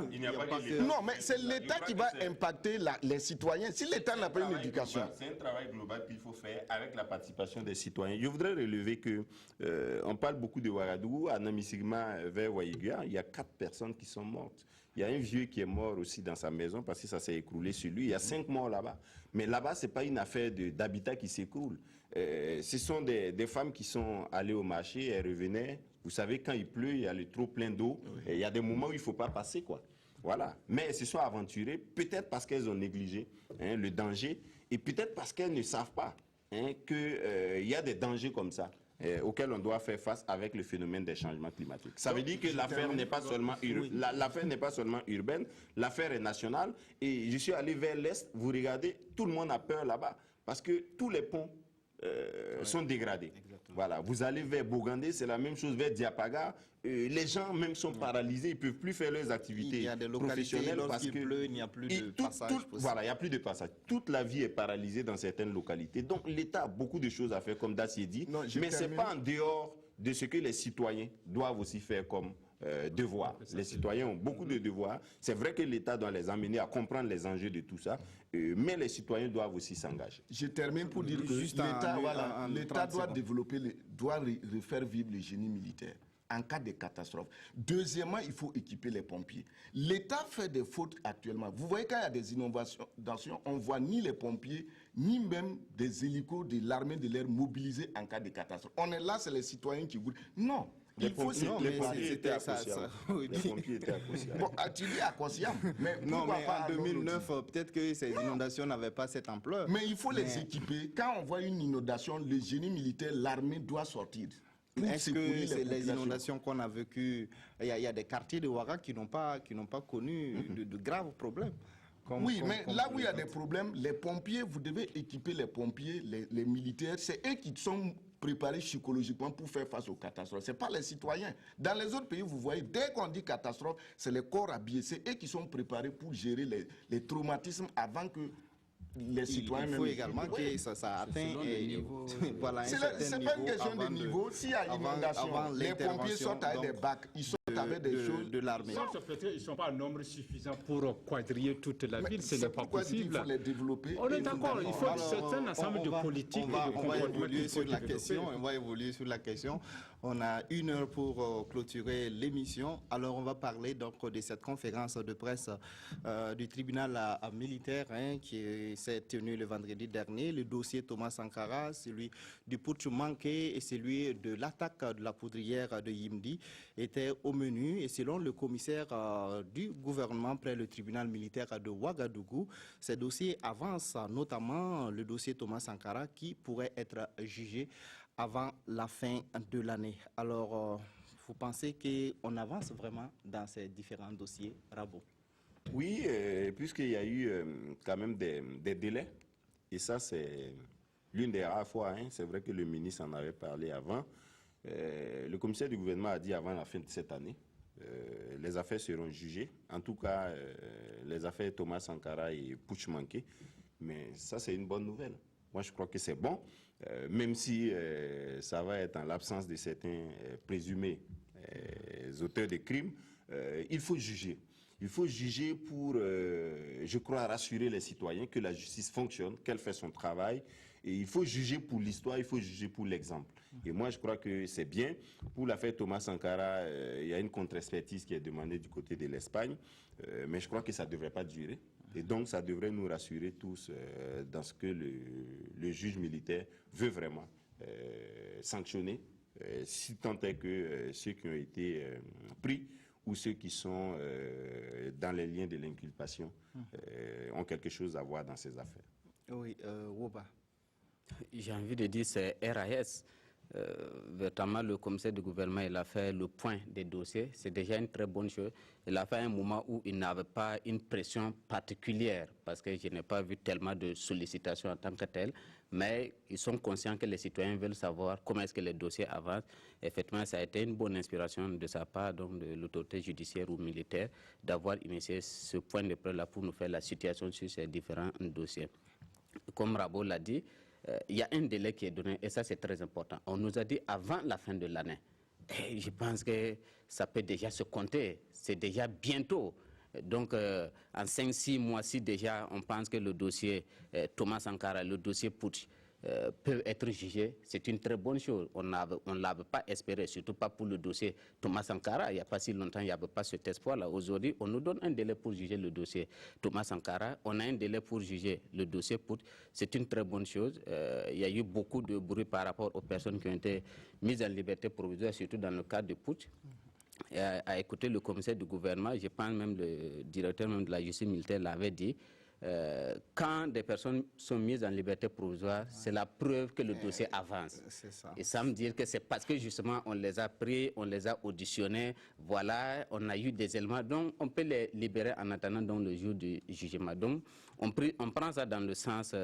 Non, mais c'est l'État qui va impacter les citoyens. Si l'État n'a pas une éducation. C'est un travail global qu'il faut faire avec la participation des citoyens. Je voudrais relever que on parle beaucoup de Ouagadougou, à Namisigma vers Waïguia, il y a 4 personnes qui sont mortes. Il y a un vieux qui est mort aussi dans sa maison parce que ça s'est écroulé sur lui. Il y a 5 morts là-bas. Mais là-bas, ce n'est pas une affaire d'habitat qui s'écroule. Ce sont des femmes qui sont allées au marché, elles revenaient. Vous savez, quand il pleut, il y a le trop plein d'eau. Il y a des moments où il ne faut pas passer, quoi. Voilà. Mais elles se sont aventurées, peut-être parce qu'elles ont négligé le danger, et peut-être parce qu'elles ne savent pas qu'il y a des dangers comme ça. Auquel on doit faire face avec le phénomène des changements climatiques. Ça veut dire que l'affaire n'est pas seulement urbaine, l'affaire est nationale. Et je suis allé vers l'Est, vous regardez, tout le monde a peur là-bas, parce que tous les ponts sont dégradés. Exactement. Voilà. Vous allez vers Bogandé, c'est la même chose, vers Diapaga. Les gens même sont paralysés, ils ne peuvent plus faire leurs activités professionnelles parce qu'il pleut, il n'y a plus de passage possible. Voilà, il n'y a plus de passage. Toute la vie est paralysée dans certaines localités. Donc l'État a beaucoup de choses à faire, comme Dacier dit, mais ce n'est pas en dehors de ce que les citoyens doivent aussi faire comme devoir. Les citoyens ont beaucoup de devoirs. C'est vrai que l'État doit les amener à comprendre les enjeux de tout ça, mais les citoyens doivent aussi s'engager. Je termine pour dire que l'État doit développer, doit refaire vivre le génie militaire en cas de catastrophe. Deuxièmement, il faut équiper les pompiers. L'État fait des fautes actuellement. Vous voyez, quand il y a des innovations, on ne voit ni les pompiers, ni même des hélicos de l'armée de l'air mobilisés en cas de catastrophe. On est là, c'est les citoyens qui goûtent. Non. Les pompiers étaient inconscients. Les pompiers étaient inconscients. Bon, tu dis inconscients. Mais non, mais en 2009, peut-être que ces inondations n'avaient pas cette ampleur. Mais il faut les équiper. Quand on voit une inondation, le génie militaire, l'armée doit sortir. Est-ce que c'est les inondations qu'on a vécues? Il y a des quartiers de Ouaga qui n'ont pas connu de graves problèmes. Mais là où il y a des problèmes, les pompiers, vous devez équiper les pompiers, les militaires. C'est eux qui sont préparés psychologiquement pour faire face aux catastrophes. Ce n'est pas les citoyens. Dans les autres pays, vous voyez, dès qu'on dit catastrophe, c'est les corps habillés. C'est eux qui sont préparés pour gérer les traumatismes avant que les citoyens... Il faut également que ça atteigne voilà, c'est pas une question de niveau. S'il y a inondation, les pompiers sortent avec des bacs, ils sortent avec des choses de l'armée. Ils ne sont pas en nombre suffisant pour quadriller toute la ville, ce n'est pas possible. Il faut les développer. On est d'accord, il faut un certain ensemble de politiques. On va évoluer sur la question. On a 1 heure pour clôturer l'émission. Alors on va parler donc de cette conférence de presse du tribunal militaire qui s'est tenue le vendredi dernier. Le dossier Thomas Sankara, celui du putsch manqué et celui de l'attaque de la poudrière de Yimdi étaient au menu. Et selon le commissaire du gouvernement près le tribunal militaire de Ouagadougou, ces dossiers avancent, notamment le dossier Thomas Sankara qui pourrait être jugé avant la fin de l'année. Alors, vous pensez qu'on avance vraiment dans ces différents dossiers, Rabo? Oui, puisqu'il y a eu quand même des délais, et ça c'est l'une des rares fois, c'est vrai que le ministre en avait parlé avant, le commissaire du gouvernement a dit avant la fin de cette année, les affaires seront jugées, en tout cas les affaires Thomas Sankara et putsch manqué, mais ça c'est une bonne nouvelle. Moi je crois que c'est bon, même si ça va être en l'absence de certains présumés auteurs de crimes, il faut juger. Il faut juger pour, je crois, rassurer les citoyens que la justice fonctionne, qu'elle fait son travail. Et il faut juger pour l'histoire, il faut juger pour l'exemple. Et moi, je crois que c'est bien. Pour l'affaire Thomas Sankara, il y a une contre-expertise qui est demandée du côté de l'Espagne. Mais je crois que ça ne devrait pas durer. Et donc, ça devrait nous rassurer tous dans ce que le juge militaire veut vraiment sanctionner, si tant est que ceux qui ont été pris ou ceux qui sont dans les liens de l'inculpation ont quelque chose à voir dans ces affaires. Oui, Woba. J'ai envie de dire c'est RAS. Notamment le commissaire du gouvernement, il a fait le point des dossiers. C'est déjà une très bonne chose. Il a fait un moment où il n'avait pas une pression particulière parce que je n'ai pas vu tellement de sollicitations en tant que telles. Mais ils sont conscients que les citoyens veulent savoir comment est-ce que les dossiers avancent. Effectivement, ça a été une bonne inspiration de sa part, donc de l'autorité judiciaire ou militaire, d'avoir initié ce point de près-là pour nous faire la situation sur ces différents dossiers. Comme Rabo l'a dit, il y a un délai qui est donné et ça c'est très important. On nous a dit avant la fin de l'année. Et je pense que ça peut déjà se compter. C'est déjà bientôt. Donc en 5-6 mois, si déjà on pense que le dossier Thomas Sankara, le dossier Putsch, peut être jugé, c'est une très bonne chose. On ne l'avait pas espéré, surtout pas pour le dossier Thomas Sankara. Il n'y a pas si longtemps, il n'y avait pas cet espoir-là. Aujourd'hui, on nous donne un délai pour juger le dossier Thomas Sankara. On a un délai pour juger le dossier Putsch. C'est une très bonne chose. Il y a eu beaucoup de bruit par rapport aux personnes qui ont été mises en liberté provisoire, surtout dans le cadre de Putsch. À écouter le commissaire du gouvernement, je pense même le directeur même de la justice militaire l'avait dit, quand des personnes sont mises en liberté provisoire, c'est la preuve que le dossier avance. Ça. Et ça me dit que c'est parce que justement on les a pris, on les a auditionnés, voilà, on a eu des éléments, donc on peut les libérer en attendant donc, le jour du jugement. Donc on prend ça dans le sens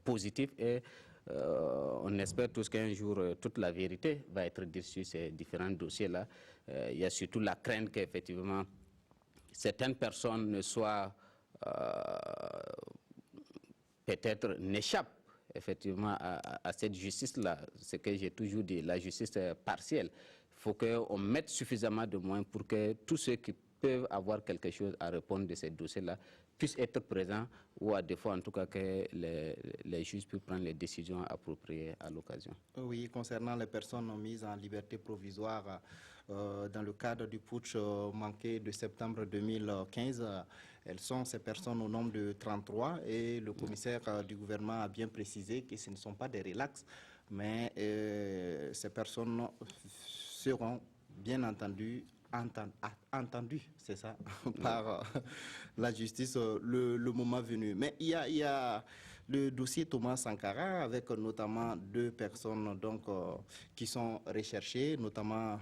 positif et on espère tous qu'un jour toute la vérité va être dite sur ces différents dossiers-là. Il y a surtout la crainte qu'effectivement certaines personnes ne soient peut-être n'échappent effectivement à cette justice-là, ce que j'ai toujours dit, la justice partielle. Il faut qu'on mette suffisamment de moyens pour que tous ceux qui peuvent avoir quelque chose à répondre de ces dossiers-là puissent être présents ou à défaut en tout cas que les juges puissent prendre les décisions appropriées à l'occasion. Oui, concernant les personnes mises en liberté provisoire dans le cadre du putsch manqué de septembre 2015, elles sont ces personnes au nombre de 33 et le commissaire du gouvernement a bien précisé que ce ne sont pas des relax, mais ces personnes seront bien entendu entendues, c'est ça, par la justice le moment venu. Mais il y a le dossier Thomas Sankara avec notamment 2 personnes donc, qui sont recherchées, notamment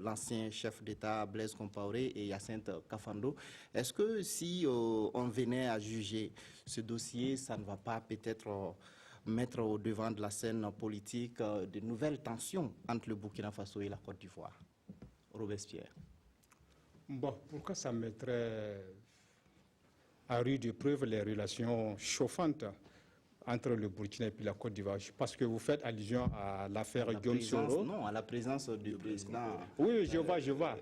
l'ancien chef d'État Blaise Compaoré et Hyacinthe Kafando. Est-ce que si on venait à juger ce dossier, ça ne va pas peut-être mettre au devant de la scène politique de nouvelles tensions entre le Burkina Faso et la Côte d'Ivoire? Robespierre. Bon, pourquoi ça mettrait à rude épreuve les relations chauffantes entre le Burkina et puis la Côte d'Ivoire? Parce que vous faites allusion à l'affaire Guillaume Soro. Non, à la présence du président. Oui, je vois.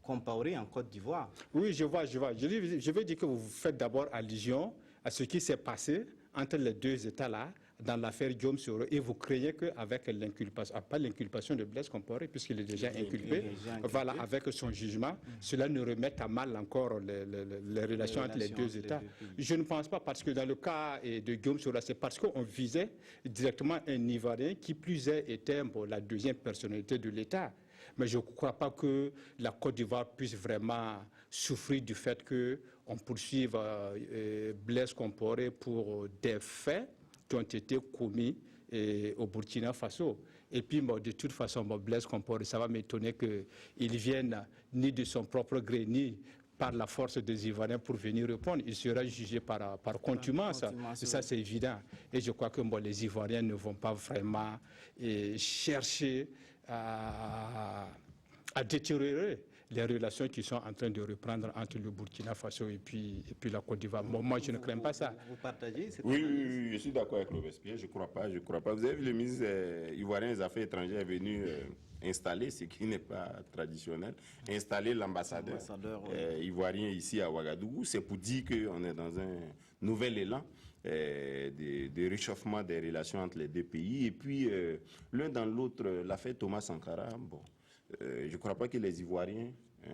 Compaoré en Côte d'Ivoire. Oui, je vois. Je veux dire que vous faites d'abord allusion à ce qui s'est passé entre les 2 États-là dans l'affaire Guillaume Soro et vous craignez qu'avec l'inculpation, pas l'inculpation de Blaise Compaoré puisqu'il est déjà inculpé, voilà, avec son jugement, cela ne remette à mal encore les relations entre les 2 États. Je ne pense pas parce que dans le cas de Guillaume Soro, c'est parce qu'on visait directement un Ivoirien qui plus est était la 2e personnalité de l'État. Mais je ne crois pas que la Côte d'Ivoire puisse vraiment souffrir du fait qu'on poursuive Blaise Compaoré pour des faits qui ont été commis au Burkina Faso. Et puis, de toute façon, Blaise Compaoré, ça va m'étonner qu'il vienne ni de son propre gré, ni par la force des Ivoiriens pour venir répondre. Il sera jugé par contumace. Ça, c'est évident. Et je crois que les Ivoiriens ne vont pas vraiment chercher à détériorer les relations qui sont en train de reprendre entre le Burkina Faso et puis la Côte d'Ivoire. Bon, moi, je ne crains pas ça. Vous partagez cette Oui, je suis d'accord avec Robespierre. Je ne crois pas. Vous avez vu, le ministre ivoirien des Affaires étrangères est venu installer, ce qui n'est pas traditionnel, installer l'ambassadeur ivoirien ici à Ouagadougou. C'est pour dire qu'on est dans un nouvel élan de réchauffement des relations entre les deux pays. Et puis, l'un dans l'autre, l'affaire Thomas Sankara, bon, je ne crois pas que les Ivoiriens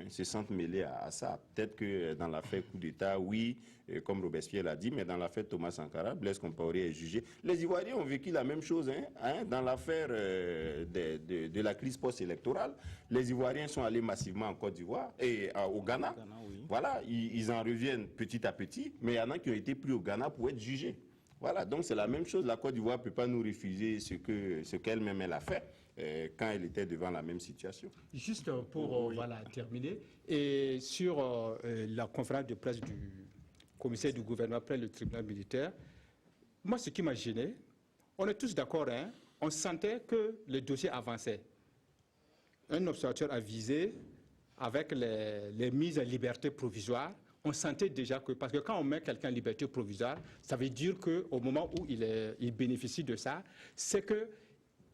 se sentent mêlés à ça. Peut-être que dans l'affaire coup d'État, oui, comme Robespierre l'a dit, mais dans l'affaire Thomas Sankara, Blaise Compaoré est jugé. Les Ivoiriens ont vécu la même chose dans l'affaire de la crise post-électorale. Les Ivoiriens sont allés massivement en Côte d'Ivoire et au Ghana. oui. Voilà, ils en reviennent petit à petit, mais il y en a qui ont été pris au Ghana pour être jugés. Voilà, donc c'est la même chose. La Côte d'Ivoire ne peut pas nous refuser ce qu'elle-même elle a fait quand elle était devant la même situation. Juste pour terminer, et sur la conférence de presse du commissaire du gouvernement après le tribunal militaire, moi ce qui m'a gêné, on est tous d'accord, on sentait que le dossier avançait. Un observateur avisé avec les mises en liberté provisoire, on sentait déjà que, parce que quand on met quelqu'un en liberté provisoire, ça veut dire qu'au moment où il bénéficie de ça, c'est que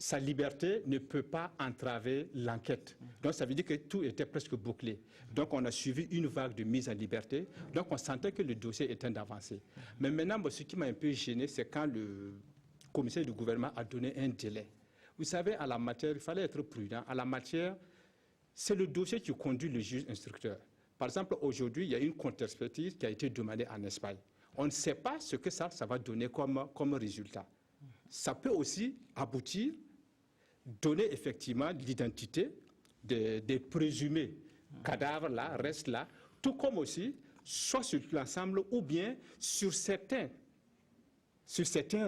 sa liberté ne peut pas entraver l'enquête. Donc ça veut dire que tout était presque bouclé. Donc on a suivi une vague de mise en liberté. Donc on sentait que le dossier était avancé. Mais maintenant, ce qui m'a un peu gêné, c'est quand le commissaire du gouvernement a donné un délai. Vous savez, à la matière, il fallait être prudent. À la matière, c'est le dossier qui conduit le juge instructeur. Par exemple, aujourd'hui, il y a une contre-expertise qui a été demandée en Espagne. On ne sait pas ce que ça va donner comme résultat. Ça peut aussi aboutir, donner effectivement l'identité des présumés cadavres là, restent là, tout comme aussi, soit sur l'ensemble ou bien sur certains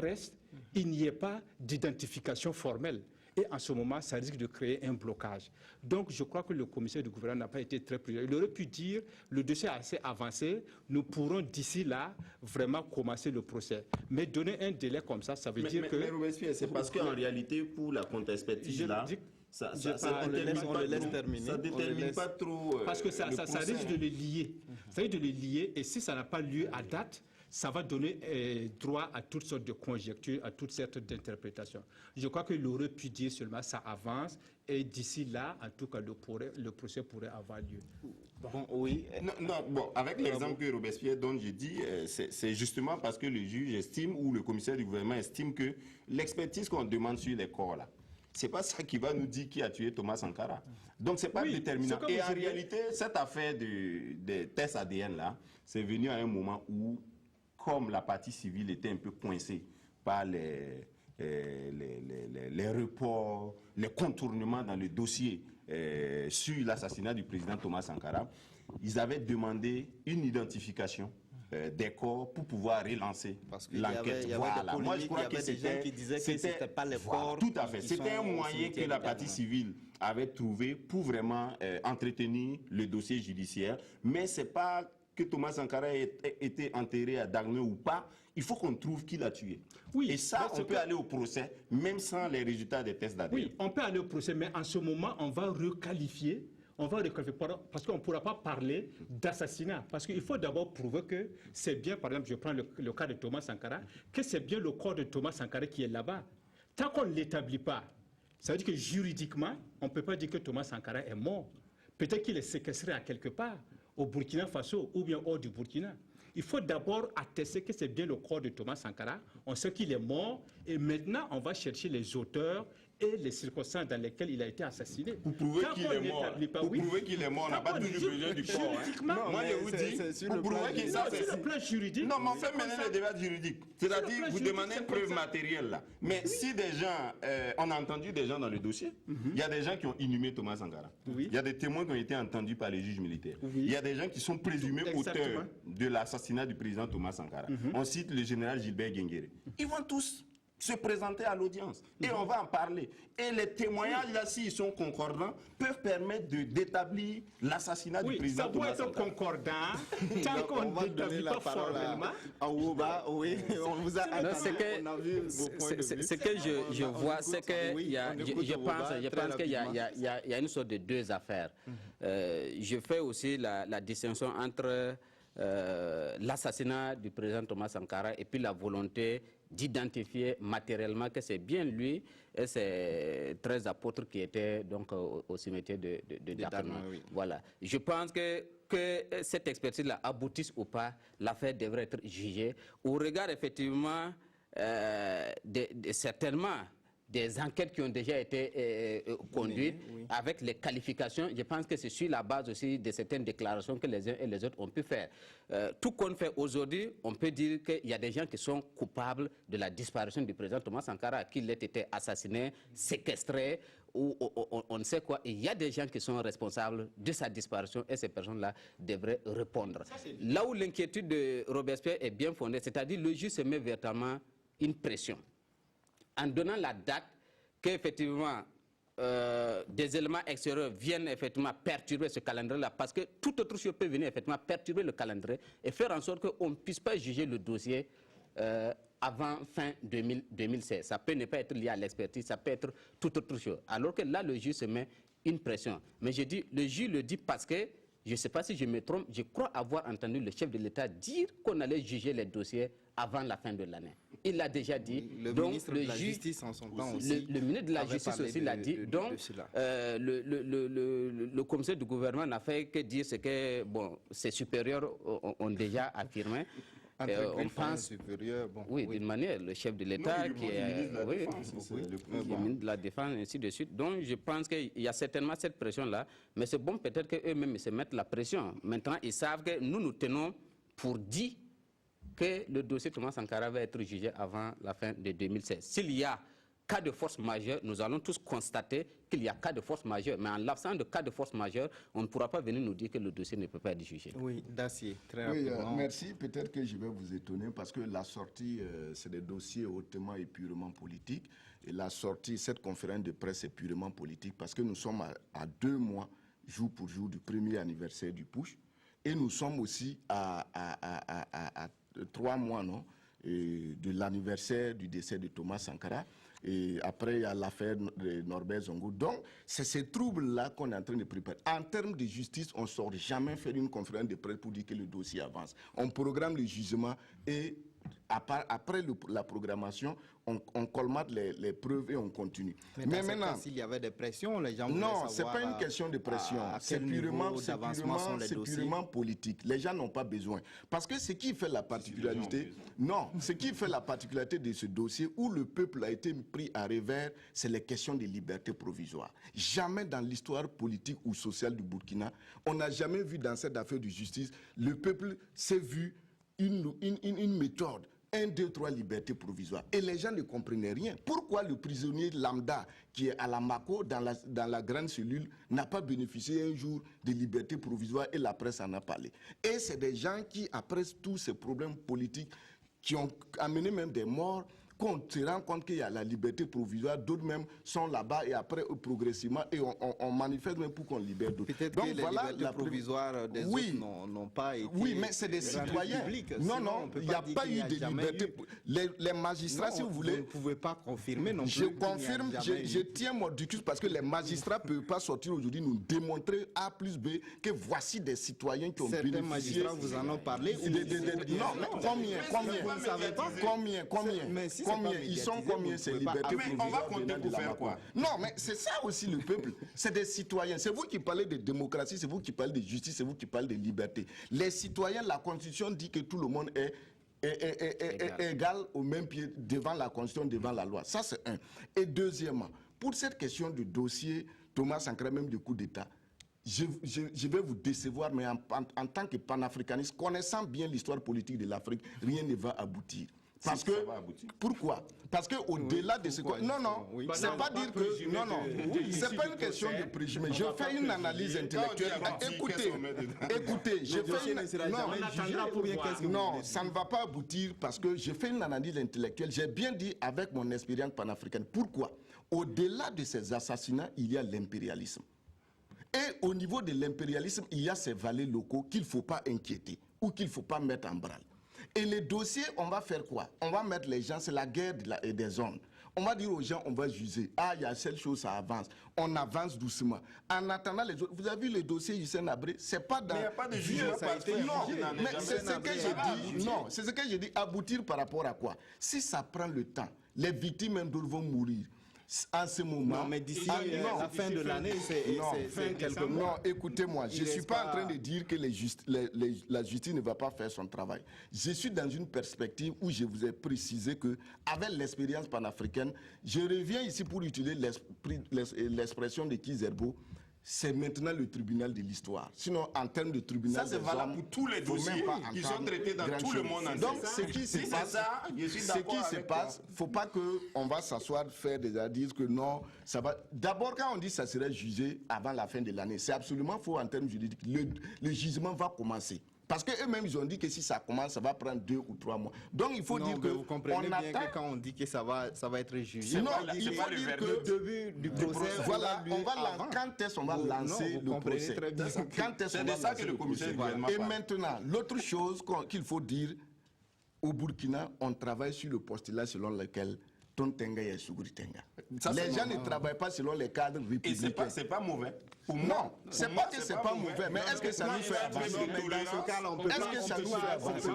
restes, il n'y ait pas d'identification formelle. Et en ce moment, ça risque de créer un blocage. Donc, je crois que le commissaire du gouvernement n'a pas été très prudent. Il aurait pu dire, le dossier est assez avancé, nous pourrons d'ici là vraiment commencer le procès. Mais donner un délai comme ça, ça veut dire que... Mais Robespierre, c'est parce qu'en réalité, pour la contre-expertise là, ça ne détermine pas trop... parce que ça risque de les lier. Ça risque de les lier, et si ça n'a pas lieu à date, ça va donner droit à toutes sortes de conjectures, à toutes sortes d'interprétations. Je crois qu'il aurait pu dire seulement ça avance et d'ici là, en tout cas, le procès pourrait avoir lieu. Bon, oui. Bon, avec l'exemple que Robespierre donne, je dis, c'est justement parce que le juge estime ou le commissaire du gouvernement estime que l'expertise qu'on demande sur les corps là, c'est pas ça qui va nous dire qui a tué Thomas Sankara. Donc c'est pas déterminant. Et en réalité, cette affaire des tests ADN là, c'est venu à un moment où, comme la partie civile était un peu coincée par les reports, les contournements dans le dossier sur l'assassinat du président Thomas Sankara, ils avaient demandé une identification des corps pour pouvoir relancer l'enquête. Voilà. Moi, je crois que c'était des gens qui disaient que c'était pas les corps. Tout à fait. C'était un moyen que la partie civile avait trouvé pour vraiment entretenir le dossier judiciaire. Mais c'est pas que Thomas Sankara ait été enterré à Dagneux ou pas, il faut qu'on trouve qui l'a tué. Oui, et ça, on peut aller au procès, même sans les résultats des tests d'ADN. Oui, on peut aller au procès, mais en ce moment, on va requalifier, parce qu'on ne pourra pas parler d'assassinat. Parce qu'il faut d'abord prouver que c'est bien, par exemple, je prends le cas de Thomas Sankara, que c'est bien le corps de Thomas Sankara qui est là-bas. Tant qu'on ne l'établit pas, ça veut dire que juridiquement, on ne peut pas dire que Thomas Sankara est mort. Peut-être qu'il est séquestré à quelque part, au Burkina Faso ou bien hors du Burkina. Il faut d'abord attester que c'est bien le corps de Thomas Sankara. On sait qu'il est mort et maintenant on va chercher les auteurs et les circonstances dans lesquelles il a été assassiné. Pour prouver qu'il est mort, prouver qu'il est mort, on n'a pas toujours besoin du corps. Moi, je vous dis, pour prouver qu'il est mort, c'est le plan juridique. Non, mais on fait maintenant le débat juridique. C'est-à-dire, vous demandez une preuve matérielle là. Mais si des gens, on a entendu des gens dans le dossier, il y a des gens qui ont inhumé Thomas Sankara. Il y a des témoins qui ont été entendus par les juges militaires. Il y a des gens qui sont présumés auteurs de l'assassinat du président Thomas Sankara. On cite le général Gilbert Guinguéré. Ils vont tous se présenter à l'audience. Et on va en parler. Et les témoignages, là, s'ils sont concordants, peuvent permettre d'établir l'assassinat du président. Ça peut être concordant tant qu'on ne l'établit pas formellement. Oui, on vous a ce que je vois, c'est que je pense qu'il y a une sorte de deux affaires. Je fais aussi la distinction entre l'assassinat du président Thomas Sankara et puis la volonté d'identifier matériellement que c'est bien lui et ses 13 apôtres qui étaient donc au cimetière de Darma. Oui. Voilà. Je pense que cette expertise-là aboutisse ou pas, l'affaire devrait être jugée au regard effectivement certainement des enquêtes qui ont déjà été conduites avec les qualifications. Je pense que c'est sur la base aussi de certaines déclarations que les uns et les autres ont pu faire. Tout qu'on fait aujourd'hui, on peut dire qu'il y a des gens qui sont coupables de la disparition du président Thomas Sankara, qu'il ait été assassiné, séquestré, ou on ne sait quoi. Et il y a des gens qui sont responsables de sa disparition et ces personnes-là devraient répondre. Là où l'inquiétude de Robespierre est bien fondée, c'est-à-dire le juge se met véritablement une pression en donnant la date qu'effectivement des éléments extérieurs viennent effectivement perturber ce calendrier-là, parce que tout autre chose peut venir effectivement perturber le calendrier et faire en sorte qu'on ne puisse pas juger le dossier avant fin 2016. Ça peut ne pas être lié à l'expertise, ça peut être tout autre chose. Alors que là, le juge se met une pression. Mais je dis, le juge le dit parce que, je ne sais pas si je me trompe, je crois avoir entendu le chef de l'État dire qu'on allait juger les dossiers avant la fin de l'année. Il l'a déjà dit. Le ministre de la Justice en son temps aussi. Le ministre de la Justice aussi l'a dit. Donc, le commissaire du gouvernement n'a fait que dire ce que ses supérieurs ont déjà affirmé. On pense supérieur, oui, d'une manière, le chef de l'État qui est le ministre de la Défense, ainsi de suite. Donc, je pense qu'il y a certainement cette pression-là, mais c'est bon peut-être qu'eux-mêmes se mettent la pression. Maintenant, ils savent que nous tenons pour dit que le dossier Thomas Sankara va être jugé avant la fin de 2016. S'il y a cas de force majeure, nous allons tous constater qu'il y a cas de force majeure. Mais en l'absence de cas de force majeure, on ne pourra pas venir nous dire que le dossier ne peut pas être jugé. Oui, Dacier, très rapidement. Merci. Peut-être que je vais vous étonner parce que la sortie, c'est des dossiers hautement et purement politiques. Et la sortie, cette conférence de presse est purement politique parce que nous sommes à 2 mois, jour pour jour, du premier anniversaire du push. Et nous sommes aussi à 3 mois, non, de l'anniversaire du décès de Thomas Sankara. Et après, il y a l'affaire de Norbert Zongo. Donc, c'est ces troubles-là qu'on est en train de préparer. En termes de justice, on ne sort jamais faire une conférence de presse pour dire que le dossier avance. On programme le jugement et après la programmation, on colmate les preuves et on continue. Mais maintenant, s'il y avait des pressions, les gens voudraient savoir... Non, ce n'est pas une question de pression. C'est purement politique. Les gens n'ont pas besoin. Parce que ce qui fait la particularité... Non, ce qui fait la particularité de ce dossier où le peuple a été pris à revers, c'est les questions de liberté provisoire. Jamais dans l'histoire politique ou sociale du Burkina, on n'a jamais vu dans cette affaire de justice, le peuple s'est vu une méthode, 1, 2, 3 libertés provisoires. Et les gens ne comprenaient rien. Pourquoi le prisonnier lambda qui est à la Mako, dans la grande cellule, n'a pas bénéficié un jour de liberté provisoire et la presse en a parlé. Et c'est des gens qui, après tous ces problèmes politiques, qui ont amené même des morts, qu'on se rend compte qu'il y a la liberté provisoire, d'autres même sont là-bas et après progressivement et on manifeste même pour qu'on libère d'autres. Peut-être que les libertés provisoires des autres n'ont pas été... Oui, mais c'est des citoyens. Non, il n'y a pas eu de liberté. Les magistrats, si vous voulez... Vous ne pouvez pas confirmer non plus. Je confirme, je tiens mon discours parce que les magistrats ne peuvent pas sortir aujourd'hui nous démontrer A plus B que voici des citoyens qui ont bénéficié... Certains magistrats vous en ont parlé. Non, mais combien ils sont combien ces libertés provisoires? On va compter pour faire quoi? Non, mais c'est ça aussi le peuple. C'est des citoyens. C'est vous qui parlez de démocratie, c'est vous qui parlez de justice, c'est vous qui parlez de liberté. Les citoyens, la Constitution dit que tout le monde est égal au même pied devant la Constitution, devant la loi. Ça, c'est un. Et deuxièmement, pour cette question du dossier Thomas Sankara, même du coup d'État, je vais vous décevoir, mais en tant que panafricaniste, connaissant bien l'histoire politique de l'Afrique, rien ne va aboutir. Parce que, pourquoi? Parce qu'au-delà de ce que... Non, non, c'est pas dire que... Non, non, c'est pas une question de préjugé. Je fais une analyse intellectuelle. Écoutez, je fais une... Non, ça ne va pas aboutir parce que je fais une analyse intellectuelle. J'ai bien dit avec mon expérience panafricaine. Pourquoi? Au-delà de ces assassinats, il y a l'impérialisme. Et au niveau de l'impérialisme, il y a ces valets locaux qu'il ne faut pas inquiéter ou qu'il ne faut pas mettre en branle. Et les dossiers, on va faire quoi? On va mettre les gens, c'est la guerre des zones. On va dire aux gens, on va juger. Ah, il y a cette chose, ça avance. On avance doucement. En attendant les autres, vous avez vu le dossier Hussein Abré, c'est pas dans... Mais il n'y a pas de jugement. Non, mais c'est ce que j'ai dit. Non, c'est ce que j'ai dit. Aboutir par rapport à quoi? Si ça prend le temps, les victimes même d'autres vont mourir. En ce moment... Non, mais d'ici la fin de l'année, c'est quelques mois. Non, écoutez-moi, je ne suis pas en train de dire que la justice ne va pas faire son travail. Je suis dans une perspective où je vous ai précisé que, avec l'expérience panafricaine, je reviens ici pour utiliser l'expression de Kizerbo, c'est maintenant le tribunal de l'histoire. Sinon, en termes de tribunal... Ça, c'est valable pour tous les dossiers qui sont traités dans tout le monde entier. Donc, ce qui se passe, il ne faut pas qu'on va s'asseoir, faire des indices que non, ça va... D'abord, quand on dit que ça serait jugé avant la fin de l'année, c'est absolument faux en termes juridiques. Le jugement va commencer. Parce qu'eux-mêmes, ils ont dit que si ça commence, ça va prendre 2 ou 3 mois. Donc, il faut dire que... Vous comprenez bien que quand on dit que ça va être jugé... Non, il faut dire que le début du procès... Voilà, quand est-ce qu'on va lancer le procès? Quand est-ce qu'on va lancer le procès? Et maintenant, l'autre chose qu'il faut dire, au Burkina, on travaille sur le postulat selon lequel Tontenga et Sougri-Tenga. Les gens ne travaillent pas selon les cadres républicains. Et c'est pas mauvais. Non, c'est pas que c'est pas mauvais, mais est-ce que ça nous fait avancer? Est-ce que ça nous fait avancer?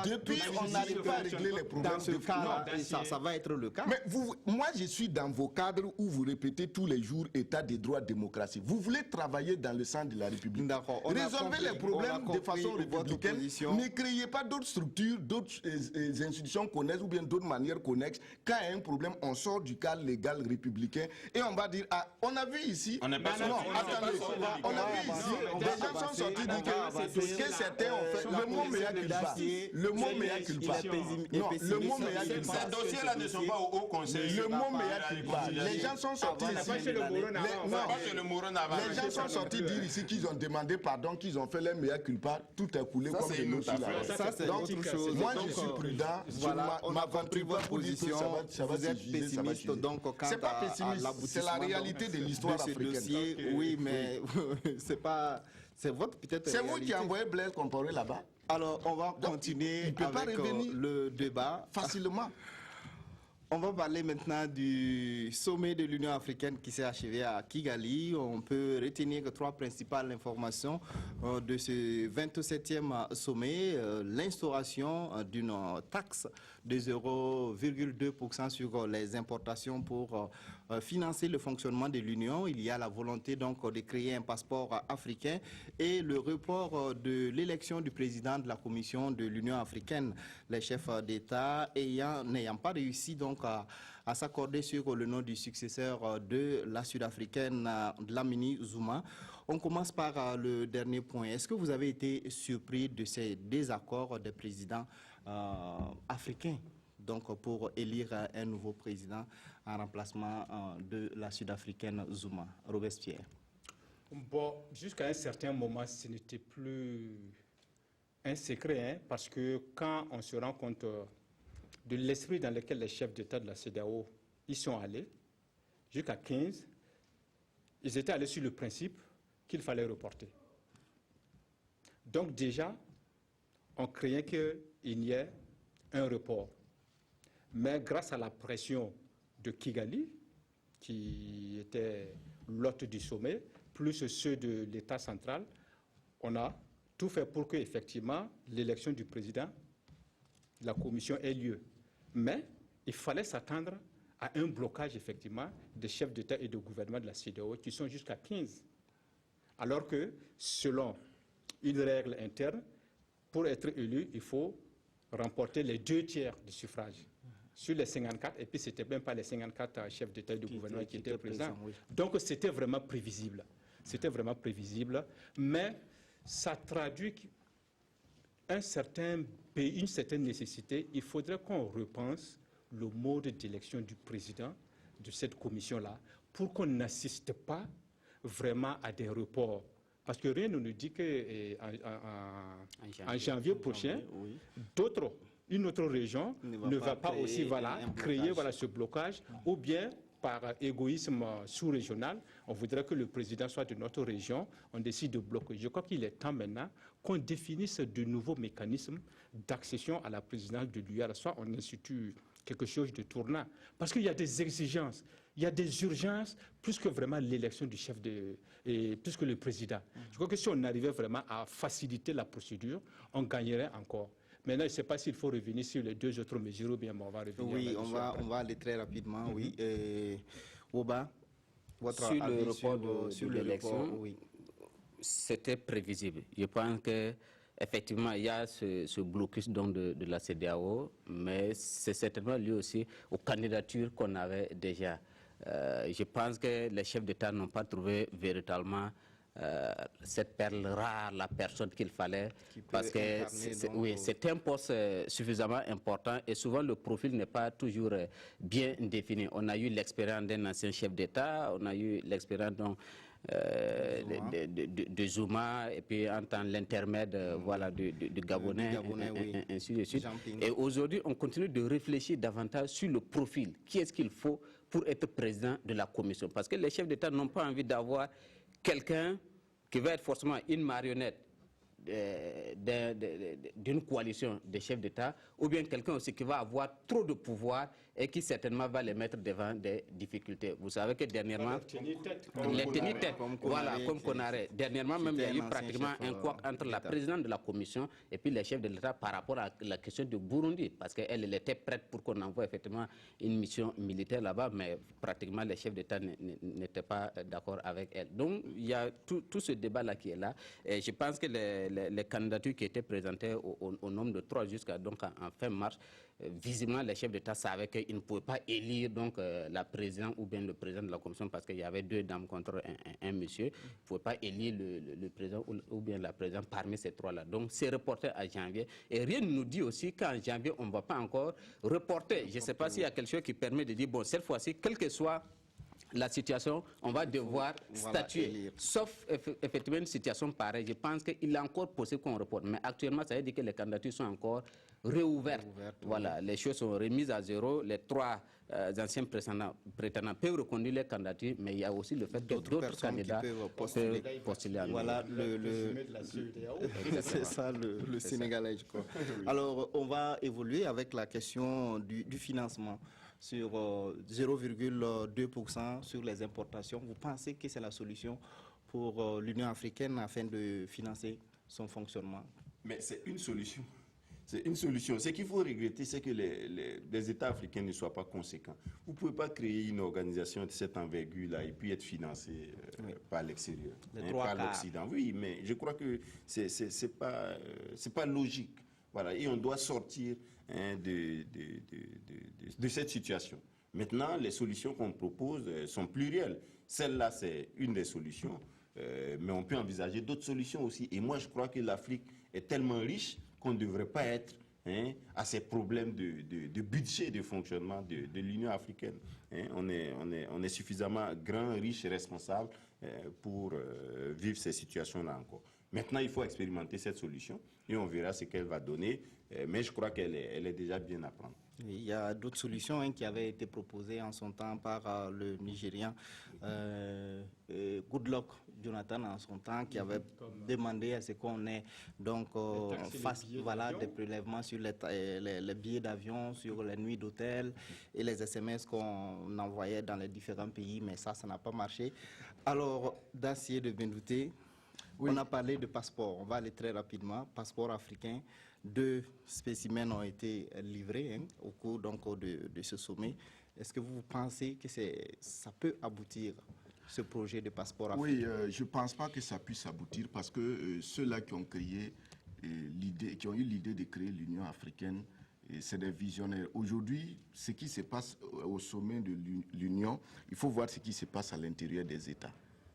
Depuis, on n'arrive pas à régler les problèmes. Dans ce cas, ça va être le cas. Mais moi, je suis dans vos cadres où vous répétez tous les jours État des droits, démocratie. Vous voulez travailler dans le sang de la République. Résolvez les problèmes de façon républicaine. Ne créez pas d'autres structures, d'autres institutions connexes ou bien d'autres manières connexes. Quand il y a un problème, on sort du cadre légal républicain et on va dire, ah, on a vu ici... On n'est pas attendez, on a vu ici, des gens sont sortis dire que certains ont fait le mot mea culpa. Le mot mea culpa. Non, le mot mea culpa. Ces dossiers-là ne sont pas au Haut Conseil. Le mot mea culpa. Les gens sont sortis ici. Les gens sont sortis dire ici qu'ils ont demandé pardon, qu'ils ont fait leur mea culpa. Tout est coulé comme de l'eau sur la. Ça, c'est autre chose. Moi, je suis prudent. Je m'aventure pas pour dire que ça va se juger, ça va se juger. C'est pas pessimiste, c'est la réalité de l'histoire africaine. Oui, mais c'est pas... C'est votre peut-être... C'est vous qui envoyez Blaise Compaoré là-bas. Alors, on va continuer avec le débat. Facilement. On va parler maintenant du sommet de l'Union africaine qui s'est achevé à Kigali. On peut retenir que 3 principales informations de ce 27e sommet. L'instauration d'une taxe de 0,2% sur les importations pour financer le fonctionnement de l'Union. Il y a la volonté donc de créer un passeport africain et le report de l'élection du président de la Commission de l'Union africaine. Les chefs d'État n'ayant pas réussi donc à s'accorder sur le nom du successeur de la Sud-Africaine, Dlamini Zuma. On commence par le dernier point. Est-ce que vous avez été surpris de ces désaccords des présidents africains donc pour élire un nouveau président en remplacement de la Sud-Africaine Zuma? Robespierre. Bon, jusqu'à un certain moment, ce n'était plus un secret, hein, parce que quand on se rend compte de l'esprit dans lequel les chefs d'État de la CEDEAO y sont allés, jusqu'à 15, ils étaient allés sur le principe qu'il fallait reporter. Donc déjà, on craignait qu'il y ait un report. Mais grâce à la pression de Kigali, qui était l'hôte du sommet, plus ceux de l'État central, on a tout fait pour que, effectivement, l'élection du président de la Commission ait lieu. Mais il fallait s'attendre à un blocage, effectivement, des chefs d'État et de gouvernement de la CEDEAO, qui sont jusqu'à 15. Alors que, selon une règle interne, pour être élu, il faut remporter les 2/3 du suffrage. Sur les 54, et puis ce n'était même pas les 54 chefs d'État et de gouvernement qui étaient présents. Oui. Donc c'était vraiment prévisible. C'était vraiment prévisible, mais ça traduit un certain pays, une certaine nécessité, il faudrait qu'on repense le mode d'élection du président de cette commission-là pour qu'on n'assiste pas vraiment à des reports. Parce que rien ne nous dit qu'en janvier prochain, une autre région ne va pas aussi créer ce blocage, ou bien par égoïsme sous-régional, on voudrait que le président soit de notre région, on décide de bloquer. Je crois qu'il est temps maintenant qu'on définisse de nouveaux mécanismes d'accession à la présidence de l'UR, soit on institue quelque chose de tournant. Parce qu'il y a des exigences, il y a des urgences, plus que vraiment l'élection du chef plus que le président. Je crois que si on arrivait vraiment à faciliter la procédure, on gagnerait encore. Maintenant, je ne sais pas s'il faut revenir sur les deux autres mesures ou bien on va revenir. Oui, on va aller très rapidement. Oui. Oba, votre sur avis le report sur de l'élection, oui. C'était prévisible. Je pense qu'effectivement, il y a ce blocus donc de la CEDEAO, mais c'est certainement lié aussi aux candidatures qu'on avait déjà. Je pense que les chefs d'État n'ont pas trouvé véritablement cette perle rare, la personne qu'il fallait, parce que c'est un poste suffisamment important et souvent le profil n'est pas toujours bien défini. On a eu l'expérience d'un ancien chef d'État, on a eu l'expérience de Zuma et puis en tant l'intermède du Gabonais, ainsi de suite. Et aujourd'hui, on continue de réfléchir davantage sur le profil. Qui est-ce qu'il faut pour être président de la commission? Parce que les chefs d'État n'ont pas envie d'avoir quelqu'un qui va être forcément une marionnette d'une coalition de chefs d'État, ou bien quelqu'un aussi qui va avoir trop de pouvoir et qui certainement va les mettre devant des difficultés. Vous savez que dernièrement, les tenir tête, comme Konaré. Dernièrement même, il y a eu pratiquement un couac entre la présidente de la commission et puis les chefs de l'État par rapport à la question du Burundi, parce qu'elle était prête pour qu'on envoie effectivement une mission militaire là-bas, mais pratiquement les chefs d'État n'étaient pas d'accord avec elle. Donc il y a tout ce débat-là qui est là. Et je pense que les candidatures qui étaient présentées au nombre de 3 jusqu'à donc en fin mars, visiblement les chefs d'État savaient qu'ils ne pouvaient pas élire donc la présidente ou bien le président de la commission parce qu'il y avait 2 dames contre un monsieur. Ils ne pouvaient pas élire le président ou bien la présidente parmi ces 3-là. Donc c'est reporté à janvier. Et rien ne nous dit aussi qu'en janvier, on ne va pas encore reporter. Je ne sais pas s'il y a quelque chose qui permet de dire, bon, cette fois-ci, quelle que soit la situation, on va devoir statuer. Sauf effectivement une situation pareille. Je pense qu'il est encore possible qu'on reporte. Mais actuellement, ça veut dire que les candidatures sont encore réouvertes. Voilà, les choses sont remises à zéro. Les 3 anciens prétendants peuvent reconduire les candidatures, mais il y a aussi le fait que d'autres candidats peuvent postuler. Voilà, c'est ça le Sénégalais, je crois. Alors, on va évoluer avec la question du financement. Sur 0,2% sur les importations. Vous pensez que c'est la solution pour l'Union africaine afin de financer son fonctionnement? Mais c'est une solution. C'est une solution. Ce qu'il faut regretter, c'est que les États africains ne soient pas conséquents. Vous ne pouvez pas créer une organisation de cette envergure-là et puis être financé par l'extérieur, par l'Occident. Oui, mais je crois que c'est pas logique. Voilà, et on doit sortir de cette situation. Maintenant, les solutions qu'on propose sont plurielles. Celle-là, c'est une des solutions, mais on peut envisager d'autres solutions aussi. Et moi, je crois que l'Afrique est tellement riche qu'on ne devrait pas être à ces problèmes de budget de fonctionnement de l'Union africaine. On est suffisamment grand, riche et responsable pour vivre ces situations-là encore. Maintenant, il faut expérimenter cette solution et on verra ce qu'elle va donner. Mais je crois qu'elle est déjà bien à prendre. Oui, il y a d'autres solutions qui avaient été proposées en son temps par le Nigérien Goodluck Jonathan en son temps, qui avait demandé à ce qu'on ait donc des prélèvements sur les billets d'avion, sur les nuits d'hôtel et les SMS qu'on envoyait dans les différents pays, mais ça n'a pas marché. Alors, Dacier de Bendouté, on a parlé de passeport. On va aller très rapidement. Passeport africain. 2 spécimens ont été livrés au cours de ce sommet. Est-ce que vous pensez que ça peut aboutir, ce projet de passeport africain? Oui, je ne pense pas que ça puisse aboutir parce que ceux-là qui ont créé qui ont eu l'idée de créer l'Union africaine, c'est des visionnaires. Aujourd'hui, ce qui se passe au sommet de l'Union, il faut voir ce qui se passe à l'intérieur des États.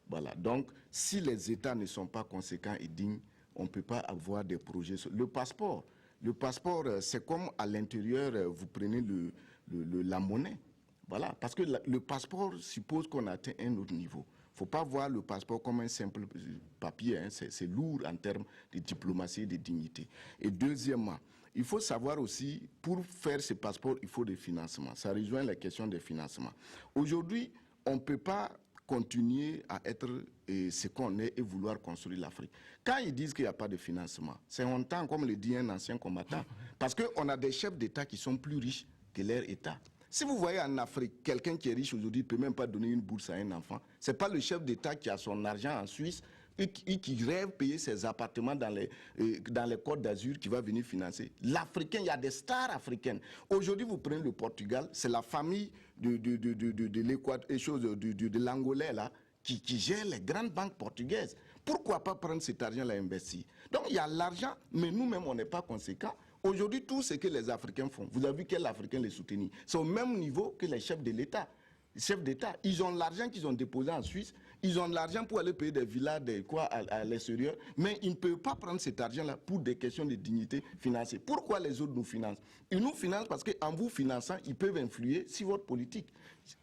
Voilà. Donc, si les États ne sont pas conséquents et dignes, on ne peut pas avoir des projets. Le passeport, c'est comme à l'intérieur, vous prenez la monnaie. Voilà, parce que le passeport suppose qu'on atteint un autre niveau. Il ne faut pas voir le passeport comme un simple papier, hein. C'est lourd en termes de diplomatie et de dignité. Et deuxièmement, il faut savoir aussi, pour faire ce passeport, il faut des financements. Ça rejoint la question des financements. Aujourd'hui, on ne peut pas continuer à être ce qu'on est et vouloir construire l'Afrique. Quand ils disent qu'il n'y a pas de financement, c'est honteux, comme le dit un ancien combattant, parce qu'on a des chefs d'État qui sont plus riches que leur État. Si vous voyez en Afrique, quelqu'un qui est riche aujourd'hui ne peut même pas donner une bourse à un enfant. Ce n'est pas le chef d'État qui a son argent en Suisse et qui rêve payer ses appartements dans les Côtes d'Azur qui va venir financer. L'Africain, il y a des stars africaines. Aujourd'hui, vous prenez le Portugal, c'est la famille de l'Angolais là, qui gère les grandes banques portugaises. Pourquoi pas prendre cet argent-là et investir? Donc il y a l'argent, mais nous-mêmes, on n'est pas conséquents. Aujourd'hui, tout ce que les Africains font, vous avez vu quel Africain les soutenir? C'est au même niveau que les chefs de l'État. Les chefs d'État, ils ont l'argent qu'ils ont déposé en Suisse, ils ont l'argent pour aller payer des villas à l'extérieur, mais ils ne peuvent pas prendre cet argent-là pour des questions de dignité financière. Pourquoi les autres nous financent? Ils nous financent parce qu'en vous finançant, ils peuvent influer sur votre politique.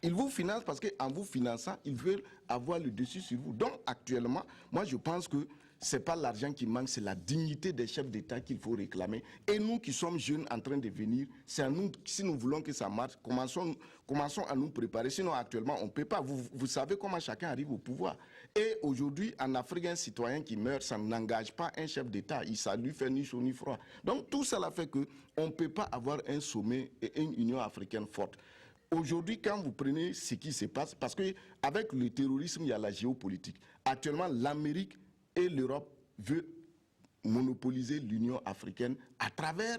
Ils vous financent parce qu'en vous finançant, ils veulent avoir le dessus sur vous. Donc actuellement, moi je pense que ce n'est pas l'argent qui manque, c'est la dignité des chefs d'État qu'il faut réclamer. Et nous qui sommes jeunes en train de venir, c'est à nous, si nous voulons que ça marche, commençons à nous préparer. Sinon, actuellement, on ne peut pas. Vous savez comment chacun arrive au pouvoir. Et aujourd'hui, en Afrique, un citoyen qui meurt, ça n'engage pas un chef d'État. Ça lui fait ni chaud ni froid. Donc tout cela fait qu'on ne peut pas avoir un sommet et une Union africaine forte. Aujourd'hui, quand vous prenez ce qui se passe, parce qu'avec le terrorisme, il y a la géopolitique. Actuellement, l'Amérique et l'Europe veut monopoliser l'Union africaine à travers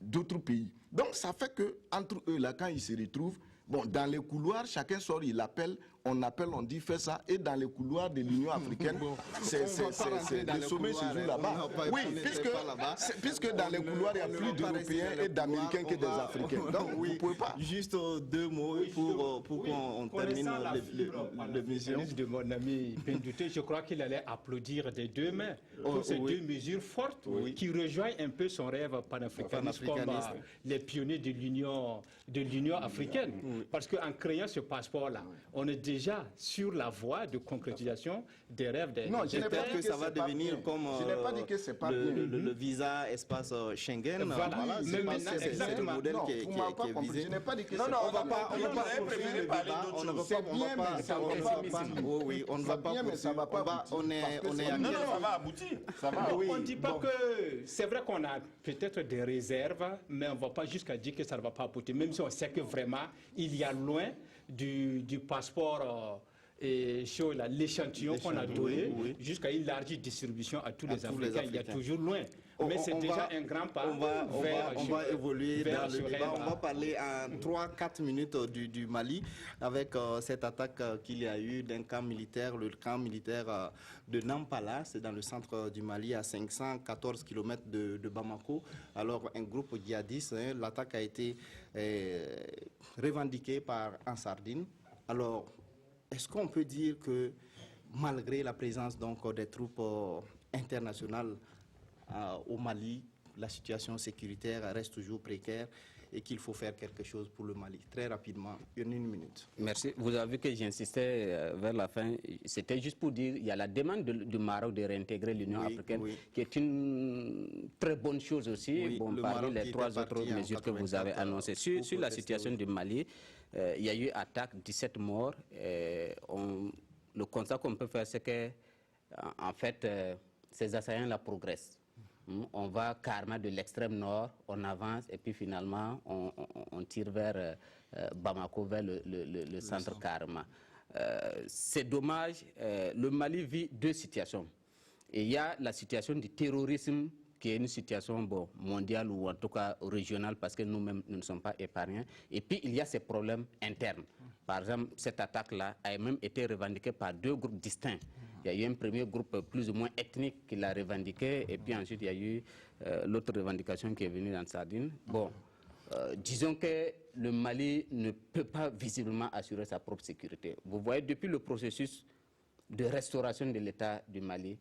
d'autres pays. Donc ça fait qu'entre eux, là, quand ils se retrouvent, bon, dans les couloirs, chacun sort, il appelle, on dit fais ça, et dans les couloirs de l'Union africaine, le sommet se joue là-bas. Oui, puisque dans les couloirs, il y a plus d'Européens et d'Américains que des Africains. Donc, vous ne pouvez pas. Juste deux mots pour qu'on termine l'émission. De mon ami Pendouté, je crois qu'il allait applaudir des deux mains pour ces deux mesures fortes qui rejoignent un peu son rêve panafricaniste comme les pionniers de l'Union africaine. Parce qu'en créant ce passeport-là, on est déjà sur la voie de concrétisation des rêves des... Non, j'espère que ça va devenir comme le visa espace Schengen. Voilà, c'est le modèle qui est visé. Je n'ai pas dit que on ne va pas poursuivre le débat. On ne va pas aboutir. On ne dit pas que c'est vrai qu'on a peut-être des réserves, mais on ne va pas jusqu'à dire que ça ne va pas aboutir, même si on sait que vraiment il y a loin du passeport et sur l'échantillon qu'on a donné jusqu'à une large distribution à tous les Africains. Il y a toujours loin. Mais c'est déjà un grand pas. On va évoluer dans le débat. On va parler en 3-4 minutes du Mali avec cette attaque qu'il y a eu d'un camp militaire, le camp militaire de Nampala, c'est dans le centre du Mali, à 514 km de Bamako. Alors un groupe djihadiste, l'attaque a été revendiquée par Ansardine. Alors, est-ce qu'on peut dire que malgré la présence donc des troupes internationales au Mali, la situation sécuritaire reste toujours précaire et qu'il faut faire quelque chose pour le Mali? Très rapidement, une minute. Merci. Vous avez vu que j'insistais vers la fin. C'était juste pour dire qu'il y a la demande du Maroc de réintégrer l'Union africaine, qui est une très bonne chose aussi. Bon, parmi les trois autres mesures que vous avez annoncées. Sur la situation du Mali, il y a eu attaque, 17 morts. Le constat qu'on peut faire, c'est que, en fait, ces assaillants-là progressent. On va carrément de l'extrême nord, on avance et puis finalement on tire vers Bamako, vers le centre carrément. C'est dommage, le Mali vit deux situations. Et il y a la situation du terrorisme qui est une situation mondiale ou en tout cas régionale parce que nous-mêmes nous ne sommes pas épargnés. Et puis il y a ces problèmes internes. Par exemple, cette attaque-là a même été revendiquée par deux groupes distincts. Il y a eu un premier groupe plus ou moins ethnique qui l'a revendiqué, et puis ensuite il y a eu l'autre revendication qui est venue dans Sardine. Bon, disons que le Mali ne peut pas visiblement assurer sa propre sécurité. Vous voyez, depuis le processus de restauration de l'État du Mali,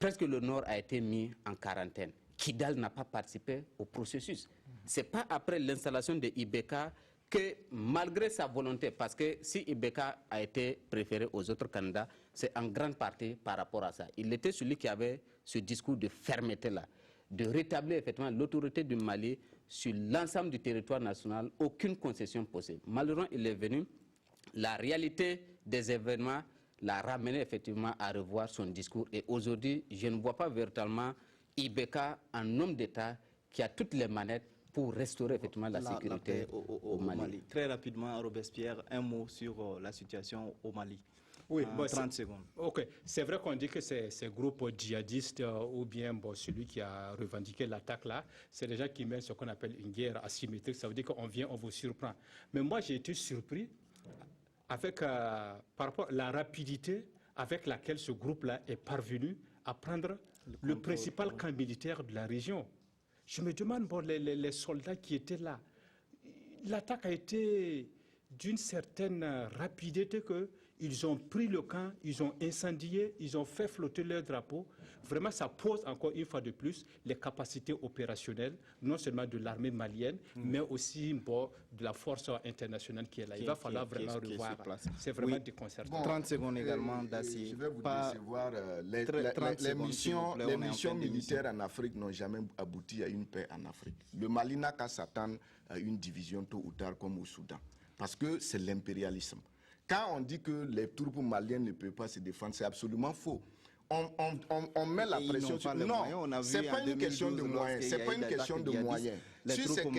presque le Nord a été mis en quarantaine. Kidal n'a pas participé au processus. Ce n'est pas après l'installation de Ibeka que, malgré sa volonté, parce que si Ibeka a été préféré aux autres candidats, c'est en grande partie par rapport à ça. Il était celui qui avait ce discours de fermeté-là, de rétablir effectivement l'autorité du Mali sur l'ensemble du territoire national, aucune concession possible. Malheureusement, il est venu, la réalité des événements l'a ramené effectivement à revoir son discours. Et aujourd'hui, je ne vois pas véritablement Ibeka en homme d'État qui a toutes les manettes pour restaurer effectivement la sécurité au Mali. Très rapidement, Robespierre, un mot sur la situation au Mali. Oui, 30 secondes. Ok, c'est vrai qu'on dit que ces groupes djihadistes ou bien celui qui a revendiqué l'attaque là, c'est des gens qui mènent ce qu'on appelle une guerre asymétrique. Ça veut dire qu'on vient, on vous surprend. Mais moi, j'ai été surpris avec, par rapport à la rapidité avec laquelle ce groupe-là est parvenu à prendre le principal camp militaire de la région. Je me demande, les soldats qui étaient là, l'attaque a été d'une certaine rapidité qu'ils ont pris le camp, ils ont incendié, ils ont fait flotter leur drapeau. Vraiment, ça pose encore une fois de plus les capacités opérationnelles, non seulement de l'armée malienne, mais aussi de la force internationale qui est là. Il va falloir vraiment revoir. C'est vraiment déconcertant. Bon, 30 secondes également, Dacier. Je vais vous décevoir. Les missions militaires en Afrique n'ont jamais abouti à une paix en Afrique. Le Mali n'a qu'à s'attendre à une division tôt ou tard comme au Soudan. Parce que c'est l'impérialisme. Quand on dit que les troupes maliennes ne peuvent pas se défendre, c'est absolument faux. On met la pression sur... Non, ce n'est pas une question de moyens. C'est pas une question de moyens. Sur ces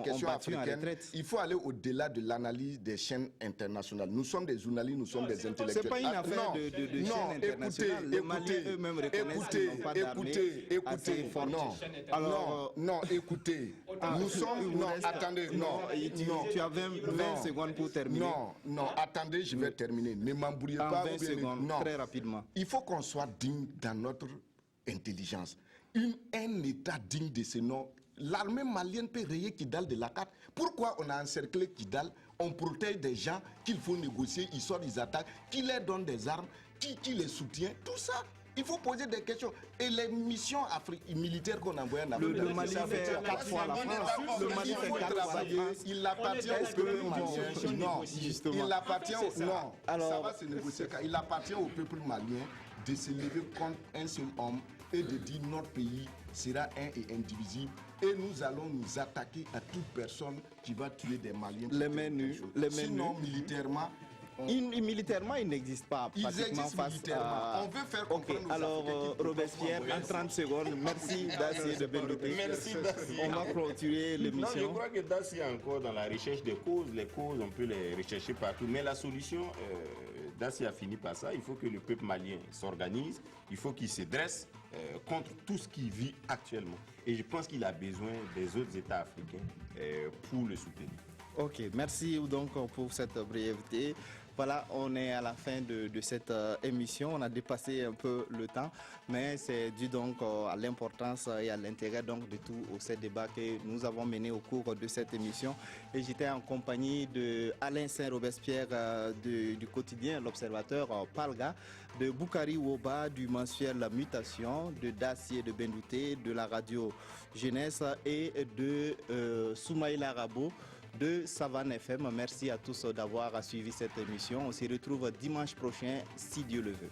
questions africaines, il faut aller au-delà de l'analyse des chaînes internationales. Nous sommes des journalistes, nous sommes des intellectuels. Ce n'est pas une affaire de chaînes internationales. Les Maliens eux-mêmes reconnaissent qu'ils n'ont pas d'armée assez forte. Non, écoutez. Nous sommes... Non, attendez, non. Tu as 20 secondes pour terminer. Non, attendez, je vais terminer. Ne m'embrouillez pas. 20 secondes, très rapidement. Il faut qu'on soit digne dans notre intelligence. Un État digne de ce nom. L'armée malienne peut rayer Kidal de la carte. Pourquoi on a encerclé Kidal? On protège des gens qu'il faut négocier, ils sortent, ils attaquent, qui leur donne des armes, qui les soutient, tout ça. Il faut poser des questions. Et les missions militaires qu'on envoie en Afrique, le Mali fait 4 fois la France. Le Mali fait 4 fois la France. Il appartient au peuple malien. Non, il appartient au... Non, alors, ça va se négocier. Il appartient au peuple malien de se lever contre un seul homme et de dire notre pays sera un et indivisible. Et nous allons nous attaquer à toute personne qui va tuer des Maliens. Les mains nues. Sinon, militairement... Militairement, il n'existe pas. Ils existent militairement. On veut faire comprendre alors, Robespierre, en 30 secondes, merci Dacier de Bendouté. Merci Dacier. On va clôturer l'émission. Non, je crois que Dacier est encore dans la recherche des causes. Les causes, on peut les rechercher partout. Mais la solution, Dacier a fini par ça. Il faut que le peuple malien s'organise. Il faut qu'il se dresse contre tout ce qu'il vit actuellement. Et je pense qu'il a besoin des autres États africains pour le soutenir. Ok, merci donc pour cette brièveté. Voilà, on est à la fin de cette émission. On a dépassé un peu le temps, mais c'est dû donc à l'importance et à l'intérêt donc de tous ces débats que nous avons menés au cours de cette émission. Et j'étais en compagnie de Alain Saint-Robespierre du quotidien L'Observateur Palga, de Boukari Woba du mensuel La Mutation, de Dacier de Bendouté, de la radio Jeunesse et de Soumaïla Rabo de Savane FM. Merci à tous d'avoir suivi cette émission. On se retrouve dimanche prochain, si Dieu le veut.